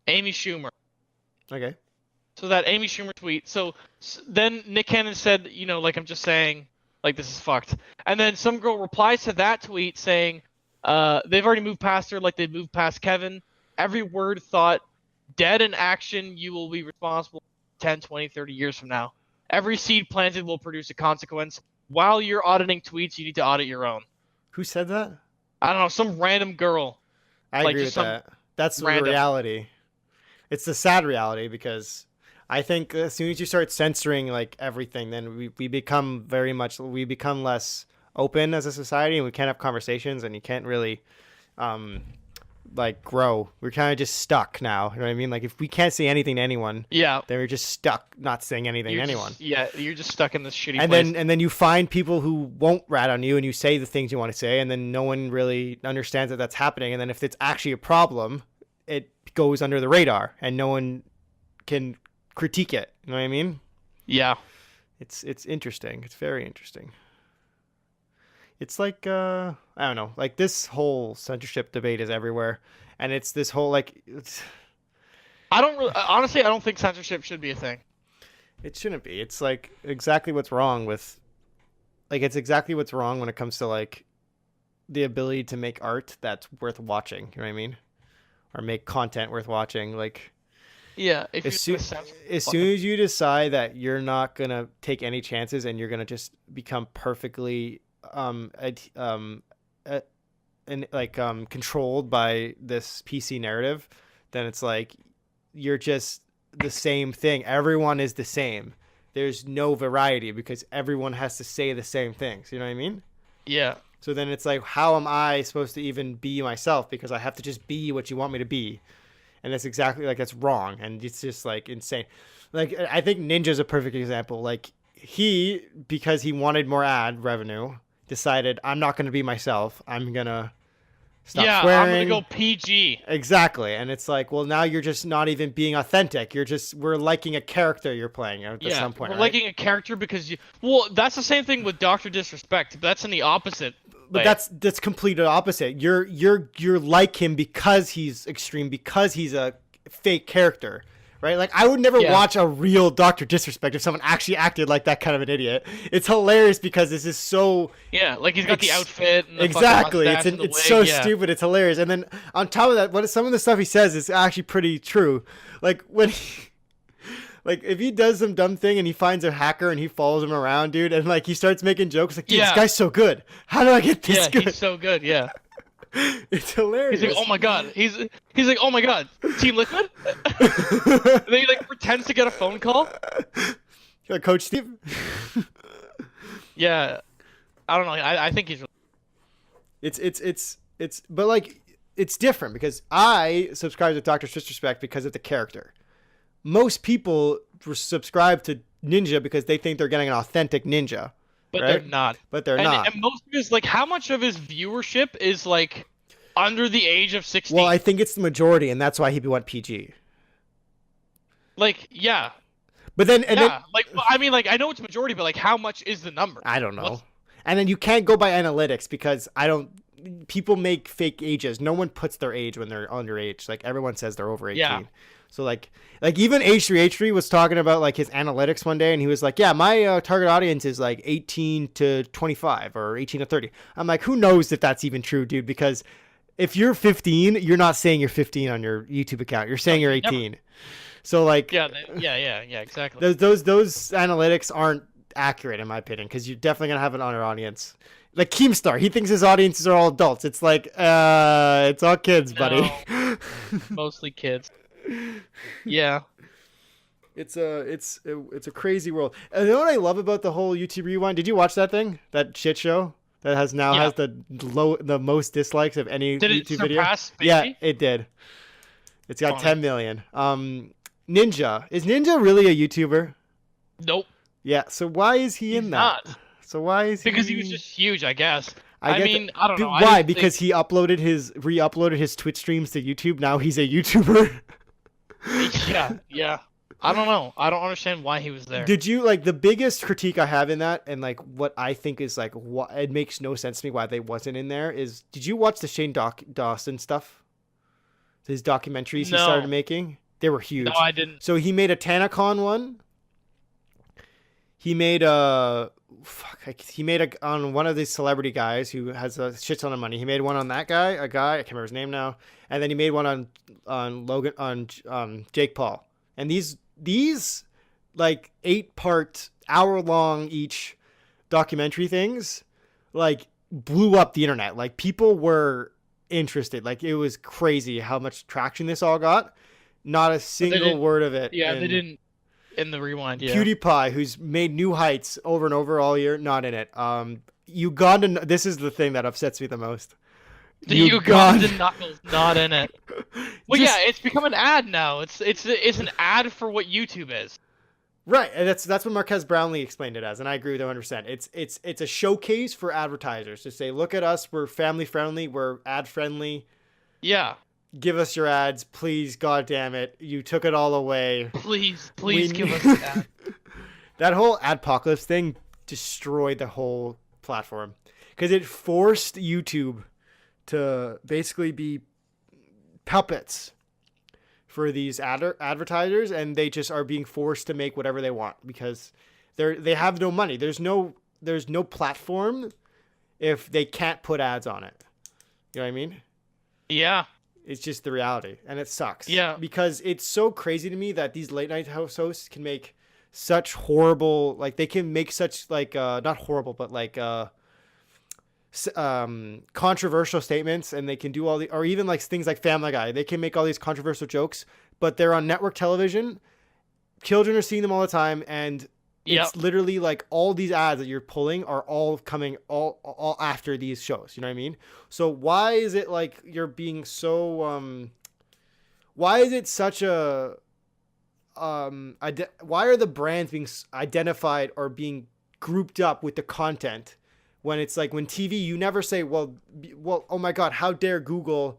Amy Schumer. Okay. So that Amy Schumer tweet. So then Nick Cannon said, like I'm just saying, like this is fucked. And then some girl replies to that tweet saying, they've already moved past her like they moved past Kevin. Every word thought, dead in action, you will be responsible 10, 20, 30 years from now. Every seed planted will produce a consequence. While you're auditing tweets, you need to audit your own. Who said that? I don't know, some random girl. I agree with that. That's the reality. It's the sad reality, because I think as soon as you start censoring like everything, then we become less open as a society, and we can't have conversations, and you can't really like grow. We're kind of just stuck now. You know what I mean? Like if we can't say anything to anyone, then we're just stuck not saying anything to anyone. You're just stuck in this shitty place. And then you find people who won't rat on you, and you say the things you want to say, and then no one really understands that that's happening. And then if it's actually a problem, it goes under the radar, and no one can critique it. You know what I mean? Yeah. It's interesting. It's very interesting. It's like I don't know, like this whole censorship debate is everywhere, and it's this whole like honestly, I don't think censorship should be a thing. It shouldn't be. It's like exactly what's wrong with it's exactly what's wrong when it comes to like the ability to make art that's worth watching, you know what I mean? Or make content worth watching. Like yeah, as soon as you decide that you're not gonna take any chances and you're gonna just become perfectly controlled by this PC narrative, then it's like you're just the same thing. Everyone is the same. There's no variety because everyone has to say the same things. You know what I mean? Yeah. So then it's like, how am I supposed to even be myself? Because I have to just be what you want me to be. And that's exactly that's wrong. And it's just like insane. Like, I think Ninja's a perfect example. Like because he wanted more ad revenue, decided I'm not going to be myself. I'm going to stop swearing. I'm going to go PG. Exactly. And it's like, well, now you're just not even being authentic. We're liking a character you're playing at some point. We're liking a character because that's the same thing with Dr. Disrespect. But that's in the opposite. But that's complete opposite. You're like him because he's extreme, because he's a fake character. Right? Like, I would never watch a real Dr. Disrespect if someone actually acted like that kind of an idiot. It's hilarious because this is so... Yeah, like he's got the outfit and the exactly. It's so stupid. It's hilarious. And then on top of that, some of the stuff he says is actually pretty true. Like, when like, if he does some dumb thing and he finds a hacker and he follows him around, dude, and, like, he starts making jokes, like, dude, this guy's so good. How do I get this good? Yeah, he's so good, yeah. It's hilarious. He's like, oh my god. He's like, oh my god, Team Liquid? And then he like pretends to get a phone call. Coach Steve? Yeah. I don't know. I think he's it's but like it's different because I subscribe to Dr. Disrespect because of the character. Most people subscribe to Ninja because they think they're getting an authentic ninja. But right? they're not. But they're not. And most of his, like, how much of his viewership is, like, under the age of 16? Well, I think it's the majority, and that's why he went PG. Like, yeah. But then... like, I mean, like, I know it's majority, but, like, how much is the number? I don't know. And then you can't go by analytics because people make fake ages. No one puts their age when they're underage. Like, everyone says they're over 18. Yeah. So, like even H3H3 was talking about, like, his analytics one day, and he was like, yeah, my target audience is, like, 18 to 25 or 18 to 30. I'm like, who knows if that's even true, dude? Because if you're 15, you're not saying you're 15 on your YouTube account. You're saying you're 18. Never. So, like... Yeah, exactly. Those analytics aren't accurate, in my opinion, because you're definitely going to have an honor audience. Like Keemstar, he thinks his audiences are all adults. It's like, it's all kids, buddy. Mostly kids. Yeah. It's a crazy world. And you know what I love about the whole YouTube Rewind? Did you watch that thing? That shit show that has the most dislikes of any YouTube video? Yeah, it did. It's got 10 million. Ninja. Is Ninja really a YouTuber? Nope. Yeah, so why is he in that? Not. So why is Because he was just huge, I guess. I mean, I don't know. Why? Because he re-uploaded his Twitch streams to YouTube. Now he's a YouTuber. Yeah. I don't know. I don't understand why he was there. Did you the biggest critique I have in that, and like what I think is like what it makes no sense to me why they wasn't in there is, did you watch the Shane Dawson stuff? His documentaries he started making. They were No, huge. I didn't. So he made a TanaCon one. He made he made a on one of these celebrity guys who has a shit ton of money. He made one on that guy, a guy, I can't remember his name now, and then he made one on Logan on Jake Paul. And these like 8-part, hour-long each documentary things like blew up the internet. Like people were interested. Like it was crazy how much traction this all got. Not a single word of it. Yeah, they didn't in the rewind. Yeah. PewDiePie, who's made new heights over and over all year, not in it. Uganda. This is the thing that upsets me the most. The Ugandan Knuckles not in it. Well, yeah, it's become an ad now. It's an ad for what YouTube is. Right, and that's what Marquez Brownlee explained it as, and I agree with him 100%. It's a showcase for advertisers to say, look at us, we're family friendly, we're ad friendly. Yeah. Give us your ads, please. God damn it, you took it all away. Please give us an ad. That whole adpocalypse thing destroyed the whole platform because it forced YouTube to basically be puppets for these advertisers, and they just are being forced to make whatever they want because they have no money. There's no platform if they can't put ads on it. You know what I mean? Yeah. It's just the reality, and it sucks. Yeah. Because it's so crazy to me that these late night hosts can make such horrible, like they can make such like not horrible, but like controversial statements, and they can do all the, or even like things like Family Guy, they can make all these controversial jokes, but they're on network television. Children are seeing them all the time, and it's literally like all these ads that you're pulling are all coming all after these shows. You know what I mean? So why is it like you're being so why is it such a why are the brands being identified or being grouped up with the content? When it's like, when TV, you never say, well, oh my God, how dare Google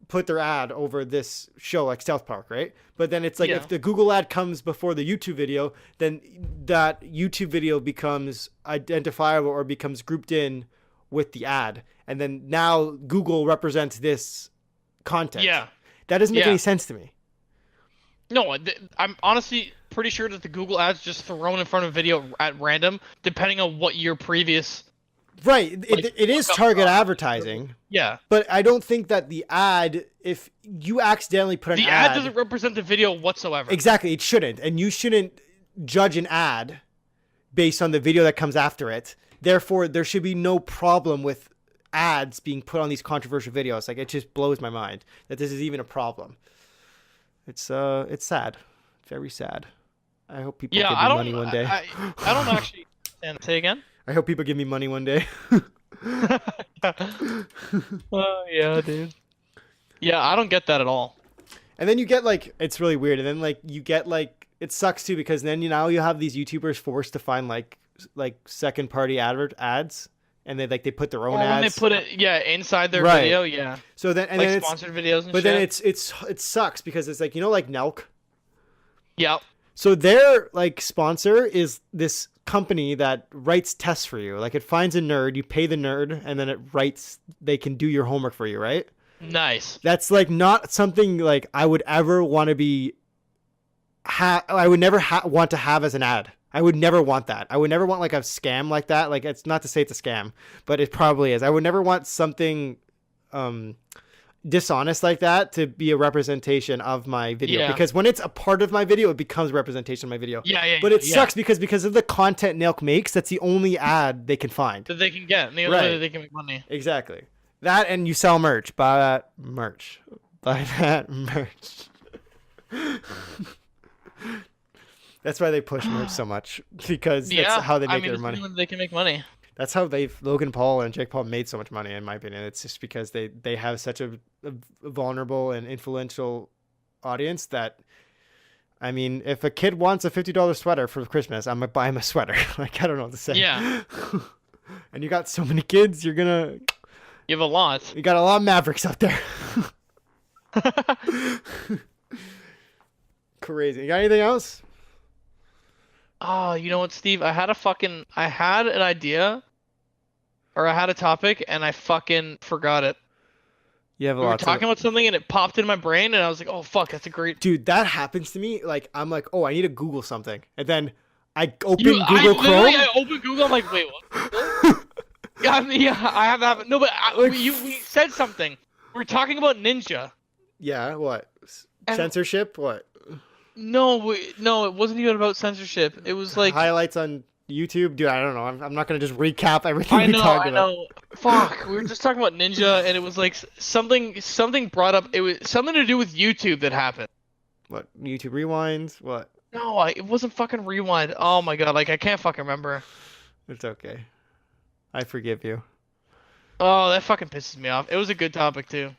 put their ad over this show like South Park, right? But then it's like, if the Google ad comes before the YouTube video, then that YouTube video becomes identifiable or becomes grouped in with the ad. And then now Google represents this content. Yeah. That doesn't make any sense to me. No, I'm honestly pretty sure that the Google ads just thrown in front of video at random, depending on what your previous... Right, it is target advertising. Yeah. But I don't think that the ad, if you accidentally put an ad... The ad doesn't represent the video whatsoever. Exactly, it shouldn't. And you shouldn't judge an ad based on the video that comes after it. Therefore, there should be no problem with ads being put on these controversial videos. Like, it just blows my mind that this is even a problem. It's sad. Very sad. I hope people give me money one day. I don't actually... And say again? I hope people give me money one day. Oh, yeah, dude. Yeah, I don't get that at all. And then you get, like, it's really weird. And then, like, you get, like, it sucks, too, because then now you have these YouTubers forced to find, like second-party ads. And they put their own ads. When they put it, inside their video, yeah. So then, and like then sponsored videos and but shit. Then it sucks because it's like, you know, like Nelk? Yep. So their like sponsor is this company that writes tests for you. Like, it finds a nerd, you pay the nerd, and then it writes, they can do your homework for you, right? Nice. That's like not something like I would ever want to be I would never want to have as an ad. I would never want that. I would never want like a scam like that. Like, it's not to say it's a scam, but it probably is. I would never want something dishonest like that to be a representation of my video, because when it's a part of my video, it becomes a representation of my video. But it sucks because of the content Nelk makes, that's the only ad they can find that they can get, and the only way that they can make money. Exactly. That, and you sell merch. Buy that merch. Buy that merch. That's why they push merch so much, because that's how they make their money. They can make money. That's how Logan Paul and Jake Paul made so much money, in my opinion. It's just because they have such a vulnerable and influential audience that, I mean, if a kid wants a $50 sweater for Christmas, I'm going to buy him a sweater. Like, I don't know what to say. Yeah. And you got so many kids, you're going to... You have a lot. You got a lot of Mavericks out there. Crazy. You got anything else? Oh, you know what, Steve? I had an idea, or I had a topic, and I fucking forgot it. You have a We were lot talking about something and it popped in my brain, and I was like, "Oh fuck, that's a great." Dude, that happens to me. Like, I'm like, oh, I need to Google something, and then I open I Google literally, Chrome. I opened Google. I'm like, "Wait, what?" Yeah, I have that. No, but we said something. We're talking about Ninja. Yeah, what? And- Censorship? What? No, no, it wasn't even about censorship. It was like Highlights on YouTube? Dude, I don't know. I'm not going to just recap everything I we know, talked I about. know. Fuck, we were just talking about Ninja, and it was like something brought up. It was something to do with YouTube that happened. What? YouTube Rewinds? What? No, it wasn't fucking Rewind. Oh my god, like I can't fucking remember. It's okay. I forgive you. Oh, that fucking pisses me off. It was a good topic too.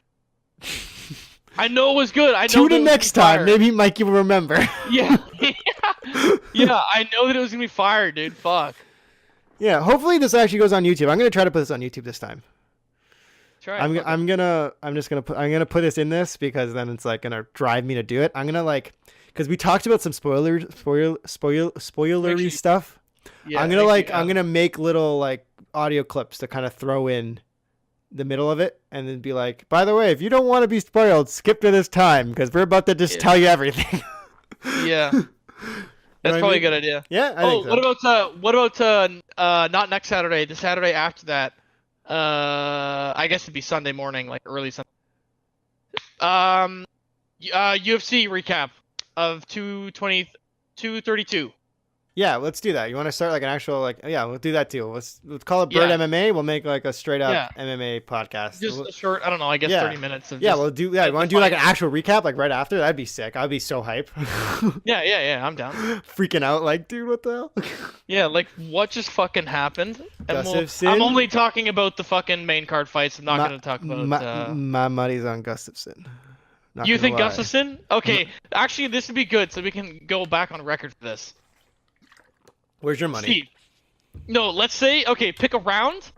I know it was good. I know Tune that it in was next gonna be time. fire. Maybe Mikey will remember. Yeah, yeah. I know that it was gonna be fire, dude. Fuck. Yeah, hopefully this actually goes on YouTube. I'm gonna try to put this on YouTube this time. Try it. I'm gonna put this in this because then it's like gonna drive me to do it. I'm gonna like because we talked about some spoilery Actually, stuff. Yeah, I'm gonna actually, I'm gonna make little like audio clips to kind of throw in the middle of it and then be like, by the way, if you don't want to be spoiled, skip to this time because we're about to just tell you everything. Yeah. That's probably a good idea. Yeah. I think so. What about not next Saturday, the Saturday after that? I guess it'd be Sunday morning, like early Sunday. UFC recap of 232. Yeah, let's do that. You want to start like an actual yeah, we'll do that too. Let's call it Bird Yeah. MMA. We'll make like a straight up MMA podcast. Just a short, I don't know, I guess 30 minutes of Yeah, just, we'll do. Yeah, you want to do like an actual recap like right after? That'd be sick. I'd be so hype. Yeah, I'm down. Freaking out, like, dude, what the hell? Yeah, like what just fucking happened? And Gustafsson? I'm only talking about the fucking main card fights. I'm not going to talk about. My money's on Gustafsson. Not You gonna think lie. Gustafsson? Okay, actually, this would be good, so we can go back on record for this. Where's your money? Steve. No, let's say, okay, pick a round.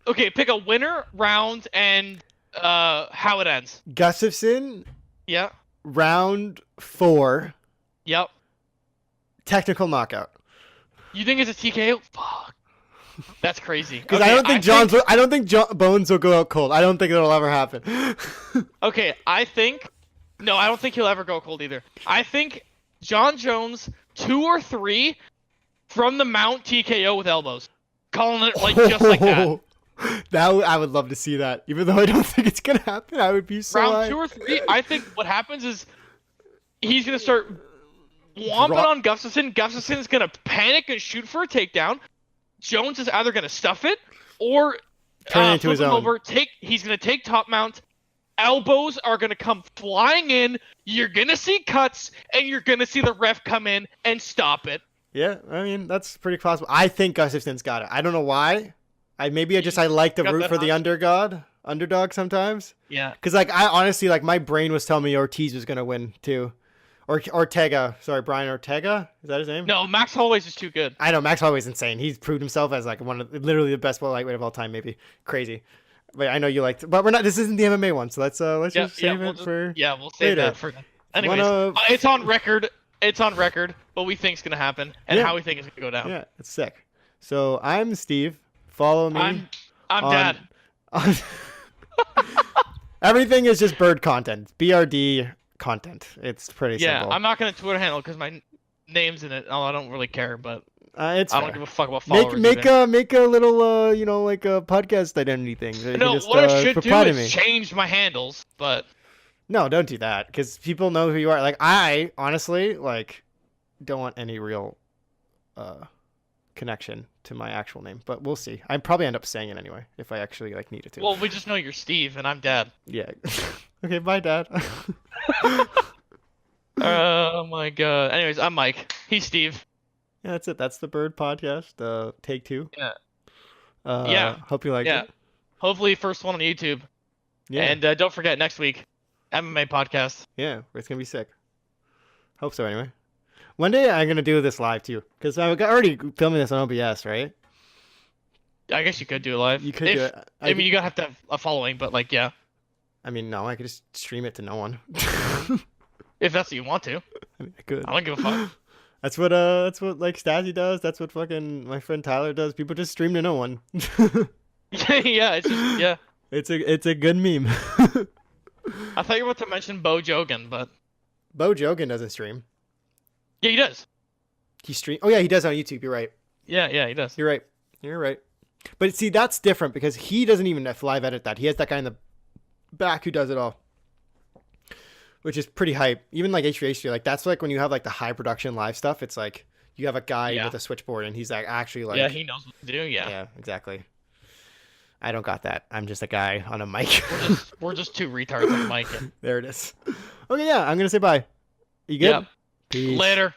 Okay, pick a winner, round, and how it ends. Gustafsson, Yeah. round 4, Yep. technical knockout. You think it's a TKO? Fuck. That's crazy. Because Okay, I don't think Bones will go out cold. I don't think it'll ever happen. Okay, no, I don't think he'll ever go cold either. I think John Jones 2 or 3 from the mount TKO with elbows, calling it like just like that. I would love to see that. Even though I don't think it's gonna happen, I would be so. Round hyped. 2 or 3, I think what happens is he's gonna start whomping on Gustafsson. Gustafsson's gonna panic and shoot for a takedown. Jones is either gonna stuff it or Turn it into his flip him own. over. He's gonna take top mount. Elbows are gonna come flying in. You're gonna see cuts, and you're gonna see the ref come in and stop it. Yeah, I mean that's pretty possible. I think Gustafsson's got it. I don't know why. I like to got root that for the hunch? underdog sometimes. Yeah. Because like I honestly like my brain was telling me Ortiz was gonna win too, or Ortega. Sorry, Brian Ortega. Is that his name? No, Max Holloway's is too good. I know Max Holloway's insane. He's proved himself as like literally the best lightweight of all time. Maybe crazy. But I know you liked, but we're not. This isn't the MMA one, so let's just save it for. Yeah, we'll save later. that for. Anyways, it's on record. It's on record what we think's gonna happen and how we think it's gonna go down. Yeah, it's sick. So I'm Steve. Follow me. I'm on- Dad. Everything is just bird content. BRD content. It's pretty Yeah, simple. I'm not gonna Twitter handle because my name's in it. Oh, I don't really care, but It's I fair. don't give a fuck about followers. make a little like a podcast identity thing. So you no, can just, what I should do reply to is me. change my handles, but No, don't do that because people know who you are. Like I honestly like don't want any real connection to my actual name, but we'll see. I probably end up saying it anyway if I actually like needed to. well, we just know you're Steve and I'm Dad. Yeah. Okay, bye, Dad. Oh my god. Anyways, I'm Mike. He's Steve. Yeah, that's it. That's the Bird Podcast. Take 2. Yeah. Yeah. Hope you liked Yeah. it. Hopefully, first one on YouTube. Yeah. And don't forget next week, MMA podcast. Yeah, it's gonna be sick. Hope so. Anyway, one day I'm gonna do this live too, because I already filming this on OBS, right? I guess you could do it live. You could do it. I mean, you gotta have to have a following, but like, yeah, I mean, no, I could just stream it to no one. if that's what you want to. I mean, I could. I don't give a fuck. That's what like Stazzy does. That's what fucking my friend Tyler does. People just stream to no one. Yeah, it's just, yeah. It's a good meme. I thought you were about to mention Bo Jogan, but Bo Jogan doesn't stream. yeah, he does. He stream. Oh yeah, he does on YouTube. You're right. Yeah, he does. You're right. You're right. But see, that's different because he doesn't even live edit that. He has that guy in the back who does it all, which is pretty hype. Even like H3H3, like that's like when you have like the high production live stuff. It's like you have a guy with a switchboard and he's like actually like yeah, he knows what to do. yeah, exactly. I don't got that. I'm just a guy on a mic. We're just two retards on a mic. There it is. Okay, yeah, I'm gonna say bye. You good? Yep. Peace. Later.